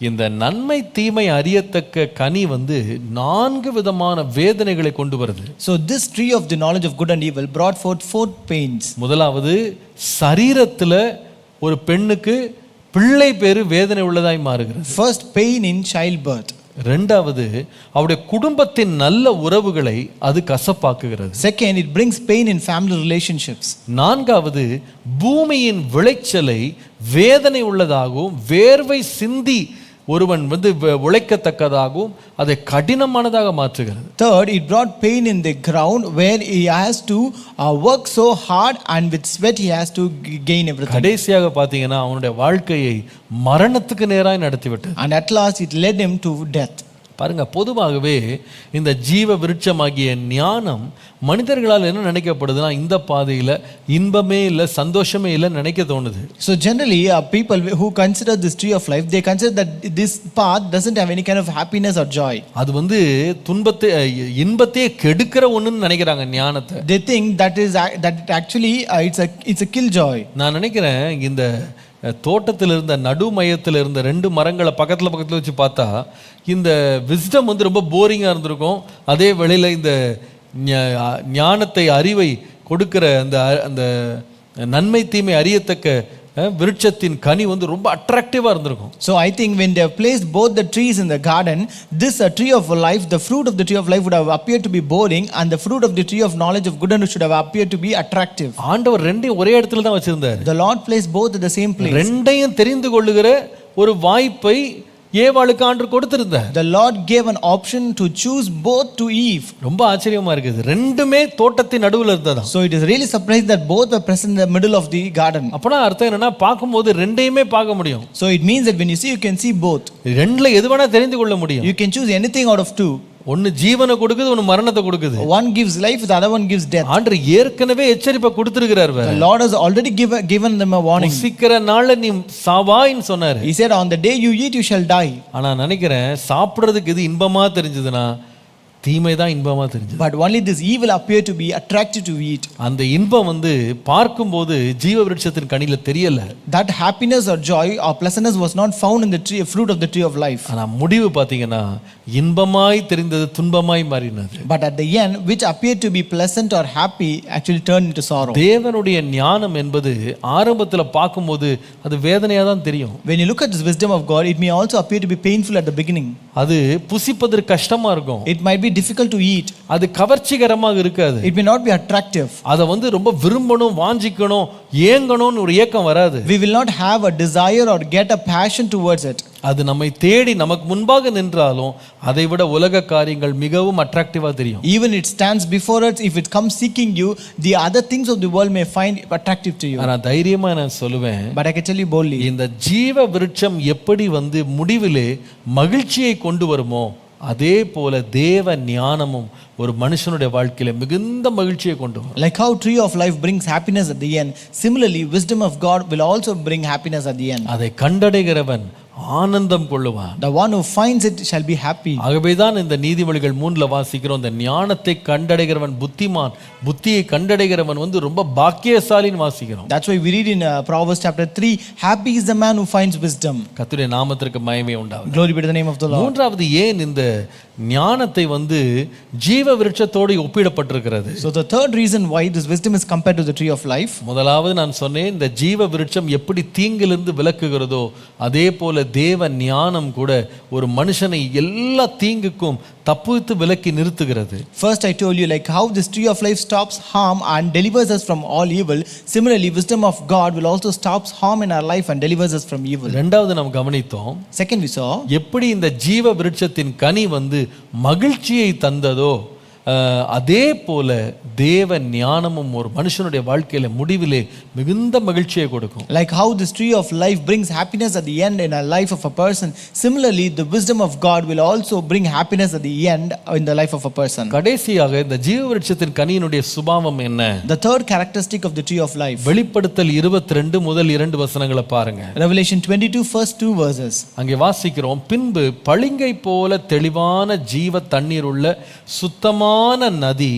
இந்த நன்மை தீமை அறியத்தக்க கனி 4 விதமான வேதனைகளை கொண்டு வருது. So this tree of the knowledge of good and evil brought forth 4 pains. முதலாவது, சரீரத்துல ஒரு பெண்ணுக்கு பிள்ளை பேரு வேதனை உள்ளதாய் மாறுகிறது. First, pain in childbirth. இரண்டாவது, அவருடைய குடும்பத்தின் நல்ல உறவுகளை அது கசப்பாக்குகிறது. Second, it brings pain in family relationships. நான்காவது, பூமியின் விளைச்சலை வேதனை உள்ளதாகவும் வேர்வை சிந்தி ஒருவன் உழைக்கத்தக்கதாகவும் அதை கடினமானதாக மாற்றுகிறது. Third, it brought pain in the ground where he has to work so hard, and with sweat he has to gain everything. கடைசியாக பார்த்தீங்கன்னா அவனுடைய வாழ்க்கையை மரணத்துக்கு நேராய் நடத்திவிட்டது. And at last it led him to death. பாருங்க, பொதுவாகவே இந்த ஜீவ விருட்சமாகிய ஞானம் மனிதர்களால் என்ன நினைக்கப்படுதுன்னா, இந்த பாதையில் இன்பமே இல்லை, சந்தோஷமே இல்லைன்னு நினைக்க தோணுது. So generally, people who consider this tree of life, they consider that this path doesn't have any kind of happiness or joy. அது வந்து துன்பத்தை இன்பத்தையே கெடுக்கிற ஒண்ணுன்னு நினைக்கிறாங்க ஞானத்தை. They think that it actually it's a kill joy. நான் நினைக்கிறேன், இந்த தோட்டத்தில் இருந்த நடு மையத்தில் இருந்த 2 மரங்களை பக்கத்தில் வச்சு பார்த்தா இந்த விஸ்டம் வந்து ரொம்ப போரிங்காக இருந்திருக்கும். அதே வேளையில் இந்த ஞானத்தை அறிவை கொடுக்கிற அந்த நன்மை தீமை அறியத்தக்க விருட்சத்தின் கனி வந்து ரொம்ப அட்ராக்டிவாக இருந்திருக்கும். So I think when they have placed both the trees in the garden, this tree of life, the fruit of the tree of life would have appeared to be boring, and the fruit of the tree of knowledge of good and should have appeared to be attractive. ஆண்டவர் ரெண்டையும் ஒரே இடத்துல தான் வச்சிருந்தார். The Lord placed both at the same place. ரெண்டையும் தெரிந்து கொள்ளுகிற ஒரு வாய்ப்பை ஏவாளுக்கு ஆண்டவர் கொடுத்திருந்தார். The Lord gave an option to choose both to Eve. ரொம்ப ஆச்சரியமா இருக்குது, ரெண்டுமே தோட்டத்தின் நடுவில் இருந்ததா. So it is really surprising that both were present in the middle of the garden. அப்பனா அர்த்தம் என்னன்னா, பார்க்கும்போது ரெண்டையுமே பார்க்க முடியும். So it means that when you see, you can see both. ரெண்டுல எது வேணா தெரிந்து கொள்ள முடியும். You can choose anything out of two. ஒன்னு ஜீவனை கொடுக்குது, ஒன்னு மரணத்தை கொடுக்குது. One gives life, the other one gives death. ஆண்டவர் ஏற்கனவே எச்சரிப்பை கொடுத்திருக்கிறார். The Lord has already given them a warning. புசிக்கிற நாள்ல நீ சாவாய்ன்னு சொன்னாரு. He said, on the day you eat, you shall die. ஆனா நினைக்கிறேன், சாப்பிடுறதுக்கு இது இன்பமா தெரிஞ்சதுன்னா தீமை தான் இன்பமா தெரிஞ்சது. But only this evil appeared to be attractive to eat. அந்த இன்பம் வந்து பார்க்கும்போது ஜீவ விருட்சத்தின் கனியில தெரியல. That happiness or joy or pleasantness was not found in the fruit of the tree of life. ஆனா முடிவு பாத்தீங்கன்னா, இன்பமாய் தெரிந்தது துன்பமாய் மாறினது. But at the end, which appeared to be pleasant or happy actually turned into sorrow. தேவனுடைய ஞானம் என்பது ஆரம்பத்துல பார்க்கும்போது அது வேதனையா தான் தெரியும். When you look at this wisdom of God, it may also appear to be painful at the beginning. அது புசிப்பதற்கு கஷ்டமா இருக்கும். It might be difficult to eat. அது கவர்ச்சிகரமாக இருக்காது. It may not be attractive. அத வந்து ரொம்ப விரும்பணும், வாஞ்சிக்கணும், ஏங்கணும்னு ஒரு ஏக்கம் வராது. We will not have a desire or get a passion towards it. அது நம்மை தேடி நமக்கு முன்பாக நின்றாலும் அதை விட உலக காரியங்கள் மிகவும் அட்ராக்டிவா தெரியும். Even it stands before us, if it comes seeking you, the other things of the world may find attractive to you. நான் தைரியமா நான் சொல்லுவேன், But I can tell you boldly, இந்த ஜீவ விருட்சம் எப்படி வந்து முடிவிலே மகிழ்ச்சியை கொண்டு வருமோ, அதே போல தேவ ஞானமும் ஒரு மனுஷனுடைய வாழ்க்கையில மிகுந்த மகிழ்ச்சியை கொண்டு வரும். like how tree of life brings happiness at the end, similarly wisdom of God will also bring happiness at the end. அதை கண்டடைகிறவன் ஆனந்தம் கொள்ளுவான். The one who finds it shall be happy. ஆகவேதான் இந்த நீதிமொழிகள் 3ல வாசிக்கிறோம், இந்த ஞானத்தை கண்டடைகிறவன் புத்திமான், புத்தியை கண்டடைகிறவன் வந்து ரொம்ப பாக்கியசாலின்னு வாசிக்கிறோம். That's why we read in Proverbs chapter 3, happy is the man who finds wisdom. கர்த்தருடைய நாமத்திற்கு மகிமை உண்டாவதாக. Glory be to the name of the Lord. மூன்றாவது, ஏன் இந்த ஞானத்தை வந்து ஜீவ விருட்சத்தோடு ஒப்பிடப்பட்டிருக்கிறது? So the third reason why this wisdom is compared to the tree of life. முதலாவது நான் சொன்னேன், இந்த ஜீவ விருட்சம் எப்படி தீங்கிலிருந்து விலக்குகிறதோ அதே போல தேவ ஞானம் கூட ஒரு மனுஷனை எல்லா தீங்குக்கும் தப்புவித்து விலக்கி நிறுத்துகிறது. First I told you like how this tree of life stops harm and delivers us from all evil. Similarly, wisdom of God will also stops harm in our life and delivers us from evil. இரண்டாவது நாம் கவனித்தோம், Second we saw எப்படி இந்த ஜீவ விருட்சத்தின் கனி வந்து மகிழ்ச்சியை தந்ததோ அதே போல தேவ ஞானமும் ஒரு மனுஷனுடைய வாழ்க்கையில முடிவிலே மிகுந்த மகிழ்ச்சியை கொடுக்கும். like how this tree of life brings happiness at the end in a life of a person, similarly the wisdom of God will also bring happiness at the end in the life of a person. கடைசியாக இந்த ஜீவ விருட்சத்தின் கனியினுடைய சுபாவம் என்ன? The third characteristic of the tree of life. வெளிப்படுத்தல் 22 முதல் 2 வசனங்களை பாருங்க. Revelation 22 first 2 verses. அங்கே வாசிக்கிறோம், பின்பு பளிங்கை போல தெளிவான ஜீவ தண்ணீர் உள்ள சுத்தமான நதி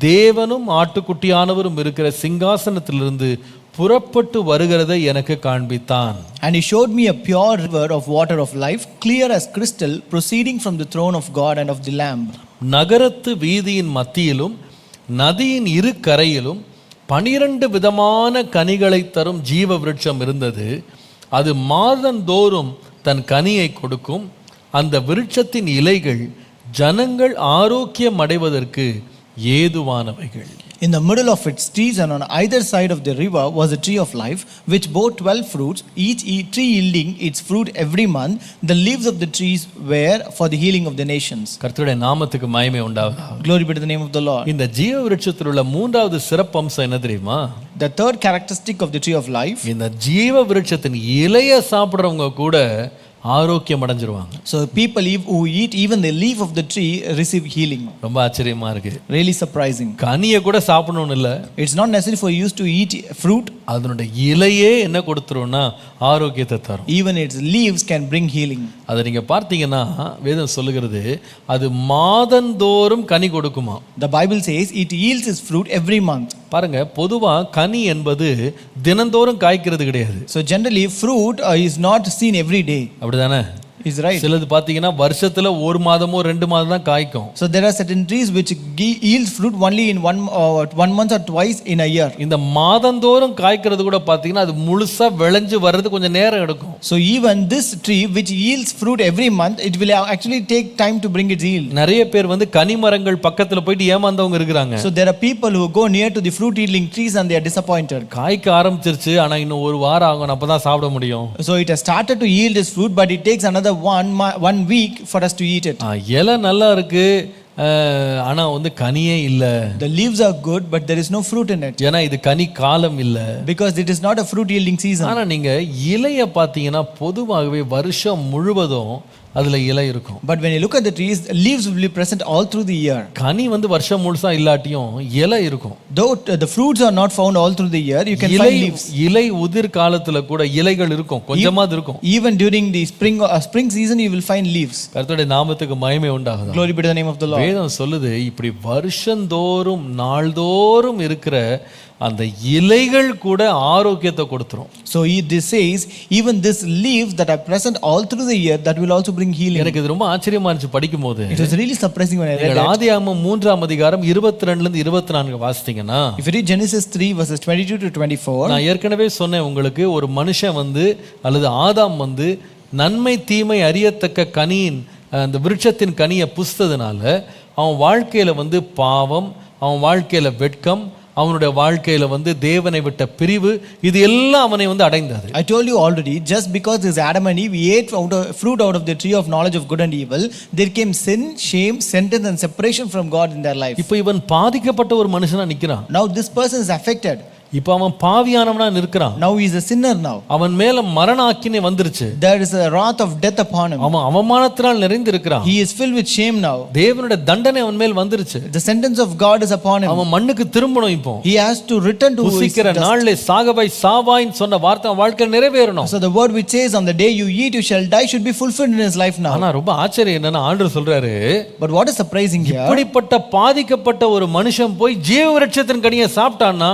தேவனும் ஆட்டுக்குட்டியானவரும் இருக்கிற சிங்காசனத்திலிருந்து புறப்பட்டு வருகிறதை எனக்கு காண்பித்தான். And he showed me a pure river of water of life, clear as crystal, proceeding from the throne of God and of the Lamb. நகரத்து வீதியின் மத்தியிலும் நதியின் இரு கரையிலும் 12 விதமான கனிகளை தரும் ஜீவ விருட்சம் இருந்தது. அது மாதந்தோறும் தன் கனியை கொடுக்கும். அந்த விருட்சத்தின் இலைகள் ஜனங்கள் ஆரோக்கியம் அடைவதற்கு ஏதுவானவைகள். In the middle of its trees and on either side of the river was a tree of life, which bore 12 fruits, each tree yielding its fruit every month. The leaves of the trees were for the healing of the nations. கர்த்தருடைய நாமத்துக்கு மகிமை உண்டாவதாக. Glory be to the name of the Lord. இந்த ஜீவ விருட்சத்தில் உள்ள மூன்றாவது சிறப்பம்சம் என்ன தெரியுமா? The third characteristic of the tree of life. இந்த ஜீவ விருட்சத்தின் இலையை சாப்பிடுறவங்க கூட ஆரோக்கியம் அடைஞ்சிருவாங்க. So people who eat even the leaf of the tree receive healing. ரொம்ப ஆச்சரியமா இருக்கு. Really surprising. கனியை கூட சாப்பிடணும்னு இல்லை, It's not necessary for you to eat fruit. அதனுடைய இலையே என்ன கொடுத்துரும்னா ஆரோக்கியத்தை தரும். Even its leaves can bring healing. அதை நீங்க பார்த்தீங்கன்னா வேதம் சொல்லுகிறது அது மாதந்தோறும் கனி கொடுக்குமா. The Bible says it yields its fruit every month. பாருங்க, பொதுவா கனி என்பது தினந்தோறும் காய்க்கிறது கிடையாது. So generally fruit is not seen every day. அப்படிதானே? Is right. சிலது பார்த்தீங்கன்னா வருஷத்துல ஒரு மாதமோ 2 மாதம் தான் காய்க்கும். So there are certain trees which yield fruit only in one month or twice in a year. இந்த மாதந்தோறும் காய்க்கிறது கூட பார்த்தீங்கன்னா அது முழுசா விளைஞ்சு வர்றது கொஞ்சம் நேரம் எடுக்கும். So even this tree which yields fruit every month, it will actually take time to bring its yield. நிறைய பேர் வந்து கனி மரங்கள் பக்கத்துல போயிட்டு ஏமாந்தவங்க இருக்கிறாங்க. So there are people who go near to the fruit yielding trees and they are disappointed. காய்க்க ஆரம்பிச்சிருச்சு, ஆனா இன்னும் ஒரு வாரம் ஆகும், அப்பதான் சாப்பிட முடியும். So it has started to yield its fruit, but it takes another one week for us to eat it. இலை நல்லா இருக்கு, ஆனா வந்து கனியே இல்ல. The leaves are good, but there is no fruit in it. ஏன்னா இது கனி காலம் இல்ல. Because it is not a fruit yielding season. ஆனா நீங்க இலைய பாத்தீங்கன்னா பொதுவாகவே வருஷம் முழுவதும் அதுல இலை இருக்கும். But when you look at the trees, leaves will be present all through the year. கனி வந்து வருஷம் முழுசா இல்லாட்டியும் இலை இருக்கும். Though the fruits are not found all through the year, you can find leaves. இலை உதிர் காலத்துல கூட இலைகள் இருக்கும், கொஞ்சமாவது இருக்கும். Even during the spring season you will find leaves. கர்த்தருடைய நாமத்துக்கு மகிமை உண்டாகுது. Glory be to the name of the Lord. வேதம் சொல்லுது இப்படி வருஷந்தோறும் நாள்தோறும் இருக்கிற அந்த இலைகள் கூட ஆரோக்கியத்தை கொடுத்துரும். So this says even this leaves that are present all through the year, that will also bring healing. எனக்கு இது ரொம்ப ஆச்சரியமா இருந்துச்சு படிக்கும்போது. It was really surprising when I read it. ஆதியாகமம் 3ஆம் அதிகாரம் 22 ல இருந்து 24 வாசித்தீங்கன்னா, If you read Genesis 3 verses 22 to 24, நான் ஏற்கனவே சொன்னேன் உங்களுக்கு, ஒரு மனுஷன் வந்து அல்லது ஆதாம் வந்து நன்மை தீமை அறியத்தக்க கனியின் அந்த விருட்சத்தின் கனியை புசித்ததுனால அவன் வாழ்க்கையில வந்து பாவம், அவன் வாழ்க்கையில வெட்கம், அவனுடைய வாழ்க்கையில வந்து தேவனை விட்ட பிரிவு, இது எல்லாம் அவனை வந்து அடைந்தது. I told you already, just because this Adam and Eve ate fruit out of the tree of knowledge of good and evil, there came sin, shame, sentence and separation from God in their life. இப்போ இவன் பாதிக்கப்பட்ட ஒரு மனுஷனா நிக்கிறான். Now this person is affected. இப்போ அவன் பாவியானவனா நிற்கிறான். Now he is a sinner now. அவன் மேல மரண ஆக்கினை வந்துருச்சு. There is a wrath of death upon him. அவன் அவமானத்தினால் நிறைந்து இருக்கிறான். He is filled with shame now. தேவனுடைய தண்டனை அவன் மேல் வந்துருச்சு. The sentence of God is upon him. அவன் மண்ணுக்கு திரும்பணும். இப்போ he has to return to புசிக்கிற நாளிலே சாகவாய் சாவாய்ன்னு சொன்ன வார்த்தை வாழ்க்கையில் நிறைவேறணும். So the word which says on the day you eat you shall die should be fulfilled in his life now. ஆனா ரொம்ப ஆச்சரியம் என்னன்னா ஆண்டவர் சொல்றாரு, but what is surprising here, இப்படிப்பட்ட பாதிக்கப்பட்ட ஒரு மனுஷன் போய் ஜீவ விருட்சத்தின் கனியை சாப்பிட்டான்னா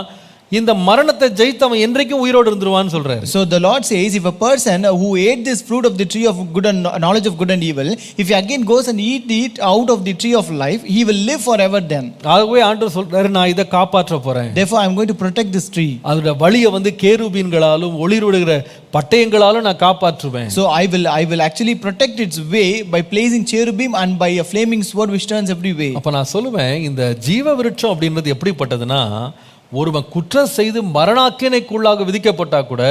இந்த மரணத்தை ஜெயித்தவன் என்றைக்கும் உயிரோடு இருந்துருவான்னு சொல்றாரு. So the Lord says, if a person who ate this fruit of the tree of good and knowledge of good and evil, if he again goes and eat out of the tree of life, he will live forever then. ஆகவே ஆண்டவர் சொல்றாரு, நான் இதை காப்பாற்ற போறேன். Therefore I am going to protect this tree. அதோட வழியை வந்து கேருபீன்களாலும் ஒளிர்விடுகிற பட்டயங்களாலும் நான் காப்பாற்றுவேன். So I will actually protect its way by placing cherubim and by a flaming sword which turns every way. அப்ப நான் சொல்லுவேன், இந்த ஜீவ விருட்சம் அப்படின்றது எப்படிப்பட்டதுன்னா, ஒருவன் குற்றம் செய்து மரணாக்கினைக்குள்ளாக விதிக்கப்பட்டா கூட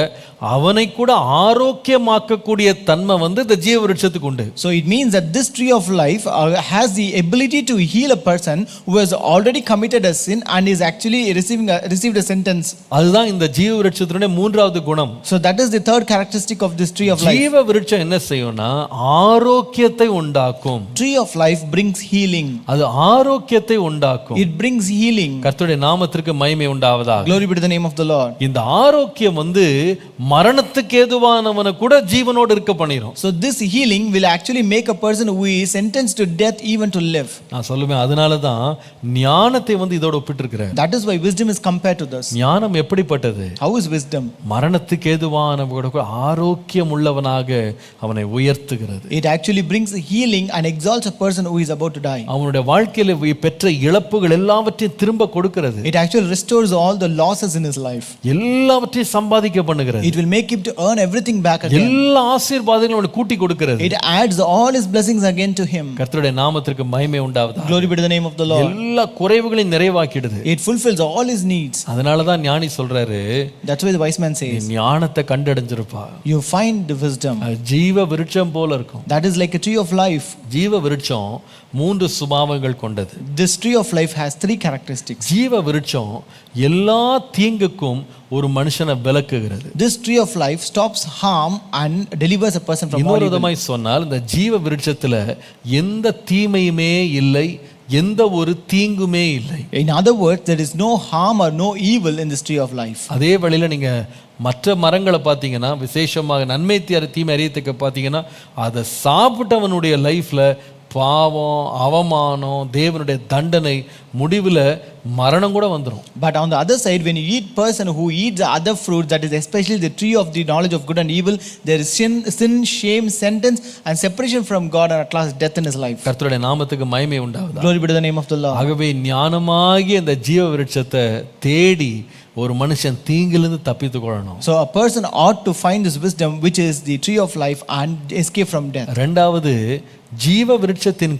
அவனை கூட ஆரோக்கியமாக்கக்கூடிய தன்மை வந்து இந்த ஜீவ விருட்சத்துக்கு உண்டு. So it means that this tree of life has the ability to heal a person who has already committed a sin and is actually received a sentence. அதுதான் இந்த ஜீவ விருட்சத்தினுடைய மூன்றாவது குணம். So that is the third characteristic of this tree of life. ஜீவ விருட்சம் என்ன செய்யும்னா ஆரோக்கியத்தை உண்டாக்கும். Tree of life brings healing. அது ஆரோக்கியத்தை உண்டாக்கும். It brings healing. கர்த்தருடைய நாமத்திற்கு மகிமை உண்டாவதாக. Glory be to the name of the Lord. இந்த ஆரோக்கியம் வந்து மரணத்துக்கு ஏதுவானவனை கூட ஜீவனோடு இருக்க பண்ணிரும். So this healing will actually make a person who is sentenced to death even to live. நான் சொல்லுவேன், அதனால தான் ஞானத்தை வந்து இதோட ஒப்பிட்டிருக்கிறேன். That is why wisdom is compared to this. ஞானம் எப்படிப்பட்டது? How is wisdom? மரணத்துக்கு ஏதுவானவனோட கூட ஆரோக்கியம் உள்ளவனாக அவனை உயர்த்துகிறது. It actually brings healing and exalts a person who is about to die. அவனுடைய வாழ்க்கையில பெற்ற இழப்புகள் எல்லாவற்றையும் திரும்ப கொடுக்கிறது. It actually restores all the losses in his life. எல்லாவற்றையும் சம்பாதிக்க பண்ணுகிறது. It will make him to earn everything back again. எல்லா ஆசீர்வாதங்களும் அவனுக்கு கூட்டி கொடுக்கிறது. It adds all his blessings again to him. கர்த்தருடைய நாமத்திற்கு மகிமை உண்டாவதாக. Glory be to the name of the Lord. எல்லா குறைவுகளையும் நிறைவாக்கிடுது. It fulfills all his needs. அதனால தான் ஞானி சொல்றாரு, That's why the wise man says, ஞானத்தை கண்டடைஞ்சிருப்பா. you find the wisdom. ஜீவ விருட்சம் போல இருக்கும். That is like a tree of life. ஜீவ விருட்சம் 3 சுபாவங்கள் கொண்டது. This tree of life has 3 characteristics. ஜீவ விருட்சம் எல்லா தீங்குக்கும் ஒரு மனுஷனை விலக்குகிறது. This tree of life stops harm and delivers a person from all இன்னொரு evil. விதமாய் சொன்னால் இந்த ஜீவ விருட்சத்துல எந்த தீமையுமே இல்லை, எந்த ஒரு தீங்குமே இல்லை. In other words, there is no harm or no evil in this tree of life. அதே வழியில நீங்க மற்ற மரங்களை பார்த்தீங்கன்னா, விசேஷமாக நன்மை தீமை அறியத்துக்கு பார்த்தீங்கன்னா, அதை சாப்பிட்டவனுடைய லைஃப்ல பாவம், அவமானம், தேவனுடைய தண்டனை, முடிவில் மரணம் கூட வந்துடும். But on the other side, when you eat person who eats the other fruit, that is especially the tree of the knowledge of good and evil, there is sin, shame, sentence and separation from God, and at last death in his life. கர்த்தருடைய நாமத்துக்கு மகிமை உண்டாவதாக. Glory be to the name of the Lord. ஆகவே ஞானமாகிய இந்த ஜீவ விருட்சத்தை தேடி ஒரு மனுஷன் தீங்கிலிருந்து தப்பித்து கொள்ளணும். So a person ought to find this wisdom, which is the tree of life, and escape from death. ரெண்டாவது, ஜீவ விருட்சத்தின்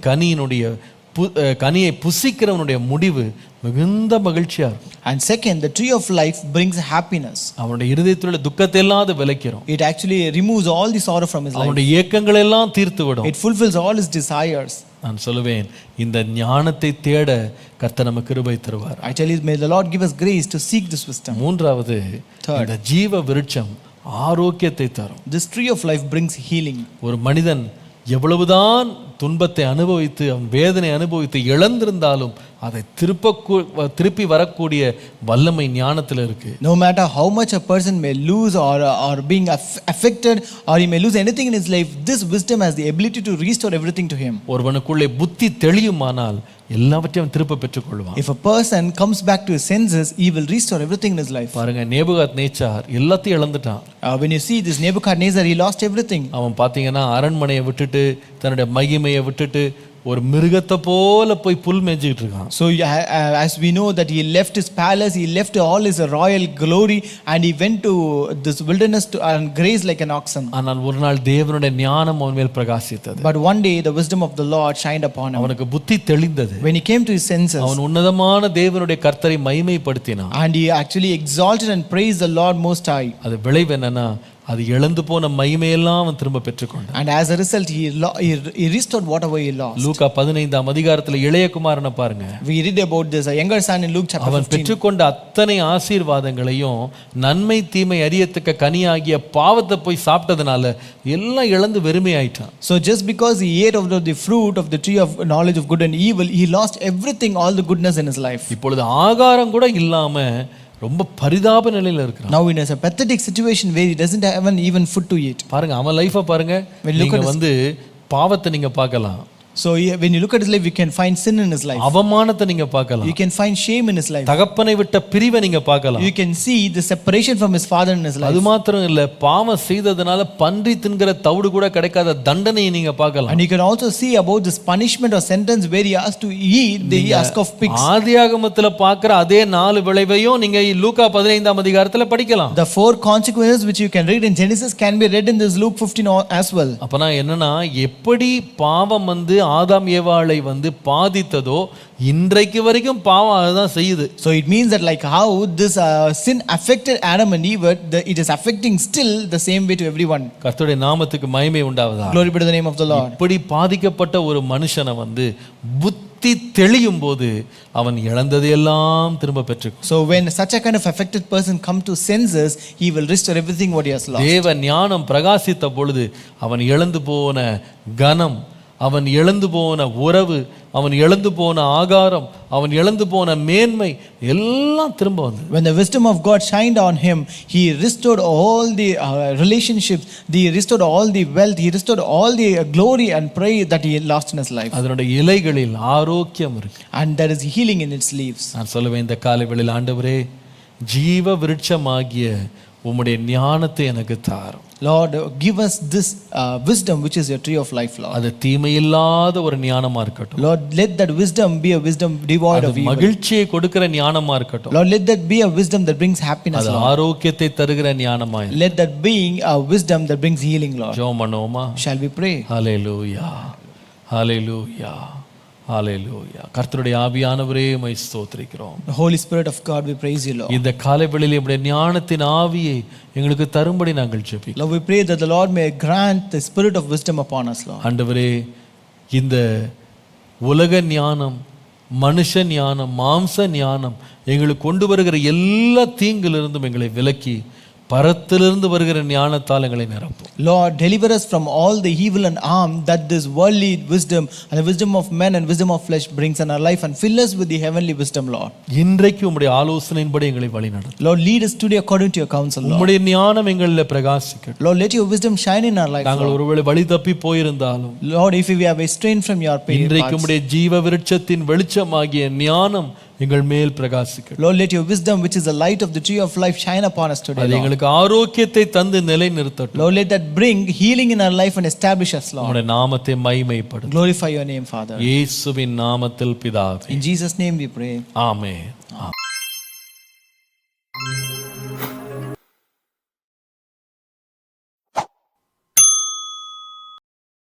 கனியை புசிக்கிறவனுடைய முடிவு மிகுந்த மகிழ்ச்சியா இருக்கும். And second, the tree of life brings happiness. அவனுடைய இருதயத்தில் உள்ள துக்கத்தை எல்லாம் அது விலக்கிறோம். It actually removes all the sorrow from his life. அவனுடைய ஏக்கங்களை எல்லாம் தீர்த்து விடும். It fulfills all his desires. நான் சொல்லுவேன், இந்த ஞானத்தை தேட கர்த்தர் நமக்கு கிருபை தருவார். I tell you, may the Lord give us grace to seek this wisdom. மூன்றாவது, இந்த ஜீவ விருட்சம் ஆரோக்கியத்தை தரும். This tree of life brings healing. ஒரு மனிதன் எவ்வளவுதான் துன்பத்தை அனுபவித்து அவன் வேதனை அனுபவித்து இழந்திருந்தாலும் அதை திருப்பி வரக்கூடிய வல்லமை ஞானத்தில் இருக்கு. No matter how much a person may lose or being affected, or he may lose anything in his life, this wisdom has the ability to restore everything to him. ஒருவனுக்குள்ளே புத்தி தெளியுமானால் எல்லாவற்றையும் திருப்ப பெற்றுக்கொள்வான். If a person comes back to his senses, he will restore everything in his life. பாருங்க, Nebuchadnezzar எல்லாத்தையும் இழந்துட்டான். When you see this Nebuchadnezzar, he lost everything. அவன் பார்த்தீங்கன்னா அரண்மனையை விட்டுட்டு தன்னுடைய மகிமையை விட்டுட்டு ஒரு மிருகத்தை போல போய் புல் மேய்ஞ்சிட்டு இருக்கான். So as we know that he left his palace, he left all his royal glory, and he went to this wilderness to graze like an oxen. ஆனால் ஒரு நாள் தேவனுடைய ஞானம் அவன் மேல் பிரகாசித்தது. But one day the wisdom of the Lord shined upon him. அவனுக்கு புத்தி தெளிந்தது. When he came to his senses, அவன் உன்னதமான தேவனுடைய கர்த்தரை மகிமைப்படுத்தினான். and he actually exalted and praised the Lord most high. அது விளைவு என்னன்னா, அது இழந்து போன மகிமையெல்லாம் அவன் திரும்ப பெற்றுக்கொண்டான். And as a result, he restored whatever he lost. லூக்கா 15ஆம் அதிகாரத்துல இளைய குமாரனை பாருங்க. We read about this younger son in Luke chapter 15. அவன் பெற்றுக்கொண்ட அத்தனை ஆசீர்வாதங்களையும் நன்மை தீமை அறியத்தக்க கனியாகிய பாவத்தை போய் சாப்பிட்டதுனால எல்லாம் இழந்து வெறுமையாயிட்டான். So just because he ate of the fruit of the tree of knowledge of good and evil, he lost everything, all the goodness in his life. இப்பொழுது ஆகாரம் கூட இல்லாம ரொம்ப பரிதாப நிலையில இருக்கிறான். Now in a pathetic situation where he doesn't have even food to eat. பாருங்க, அவன் லைஃபை பாருங்க. நீங்க பாவத்தை நீங்க பார்க்கலாம். So when you look at his life, you can find sin in his life. அவமானத்தை நீங்க பார்க்கலாம். You can find shame in his life. தகப்பனை விட்ட பிரிவை நீங்க பார்க்கலாம். You can see the separation from his father in his life. அது மாத்திரம் இல்ல, பாவம் செய்ததனால பன்றி தின்கிற தவிடு கூட கிடைக்காத தண்டனையை நீங்க பார்க்கலாம். And you can also see about this punishment or sentence where he has to eat the husk of pigs. ஆதியாகமத்துல பார்க்கிற அதே 4 விளைவையும் நீங்க லூக்கா 15ஆம் அதிகாரத்துல படிக்கலாம். The 4 consequences which you can read in Genesis can be read in this Luke 15 as well. அப்பனா என்னன்னா, எப்படி பாவம் ஆதாம் ஏவாளை பாதித்ததோ இன்றைக்கு வரைக்கும் பாவம் அதுதான் செய்யுது. So it means that like how this sin affected Adam and Eve, it is affecting still the same way to everyone. கர்த்தருடைய நாமத்துக்கு மகிமை உண்டாவதாக. Glory be to the name of the Lord. இப்படி பாதிக்கப்பட்ட ஒரு மனுஷனை புத்தி தெளியும் போது அவன் இழந்ததையெல்லாம் திரும்ப பெற்றுக்கும். So when such a kind of affected person come to senses, he will restore everything what he has lost. தேவ ஞானம் பிரகாசித்த பொழுது அவன் இழந்து போன கனம், அவன் இழந்து போன உறவு, அவன் இழந்து போன ஆகாரம், அவன் இழந்து போன மேன்மை எல்லாம் திரும்ப வந்தது. When the wisdom of God shined on him, he restored all the relationships, he restored all the wealth, he restored all the glory and praise that he had lost in his life. அதனுடைய இலைகளில் ஆரோக்கியம் இருக்கு. And there is healing in its leaves. நான் சொல்லுவேன், இந்த காலை வேளையில் ஆண்டவரே, ஜீவ விருட்சமாகிய உம்முடைய ஞானத்தை எனக்கு தாரும். Lord, give us this wisdom which is your tree of life, Lord. அது தீமையில்லாத ஒரு ஞானமா இருக்கட்டும். Lord, let that wisdom be a wisdom devoid of evil. மகிழ்ச்சியை கொடுக்கிற ஞானமா இருக்கட்டும். Lord, let that be a wisdom that brings happiness. அது ஆரோக்கியத்தை தருகிற ஞானமா. Let that be a wisdom that brings healing, Lord. ஜெபம் பண்ணுவோமா? Shall we pray? ஹல்லேலூயா, ஹல்லேலூயா, ஹல்லேலூயா. கர்த்தருடைய ஆவியானவரே உம்மை ஸ்தோத்திரிக்கிறோம். The Holy Spirit of God, we praise you, Lord. இந்த காலை வேளையிலே உம்முடைய ஞானத்தின் ஆவியை எங்களுக்கு தரும்படி நாங்கள் ஜெபிக்கிறோம். Lord, we pray that the Lord may grant the spirit of wisdom upon us, Lord. ஆண்டவரே, இந்த உலக ஞானம், மனுஷ ஞானம், மாம்ச ஞானம் எங்களுக்கு கொண்டு வருகிற எல்லா தீங்கிலிருந்தும் எங்களை விலக்கி பரத்திலிருந்து வருகிற ஞானத்தால் எங்களை நிரப்பும். Lord, deliver us from all the evil and harm that this worldly wisdom and the wisdom of men and wisdom of flesh brings in our life, and fill us with the heavenly wisdom, Lord. இன்றைக்கு உம்முடைய ஆலோசனையின்படி எங்களை வழிநடத்தும். Lord, lead us today according to your counsel, Lord. உம்முடைய ஞானம் எங்களில் பிரகாசிக்கட்டும். Lord, let your wisdom shine in our life, நாங்கள் Lord. ஒருவேளை வழி தப்பி போயிருந்தாலும் Lord, if we have estrayed from your இன்றைக்கு paths, உம்முடைய ஜீவ விருட்சத்தின் வெளிச்சமாகிய ஞானம் எங்கள் மேல் பிரகாசிக்கட்டும். Lord, let your wisdom, which is the light of the tree of life, shine upon us today, அது Lord. எங்களுக்கு ஆரோக்கியத்தை தந்து நிலை நிறுத்தட்டும். Lord, let that bring healing in our life and establish us, Lord. உம்முடைய நாமத்தை மகிமைப்படுத்தும். Glorify your name, Father. இயேசுவின் நாமத்தில் பிதாவே. In Jesus' name we pray. Amen.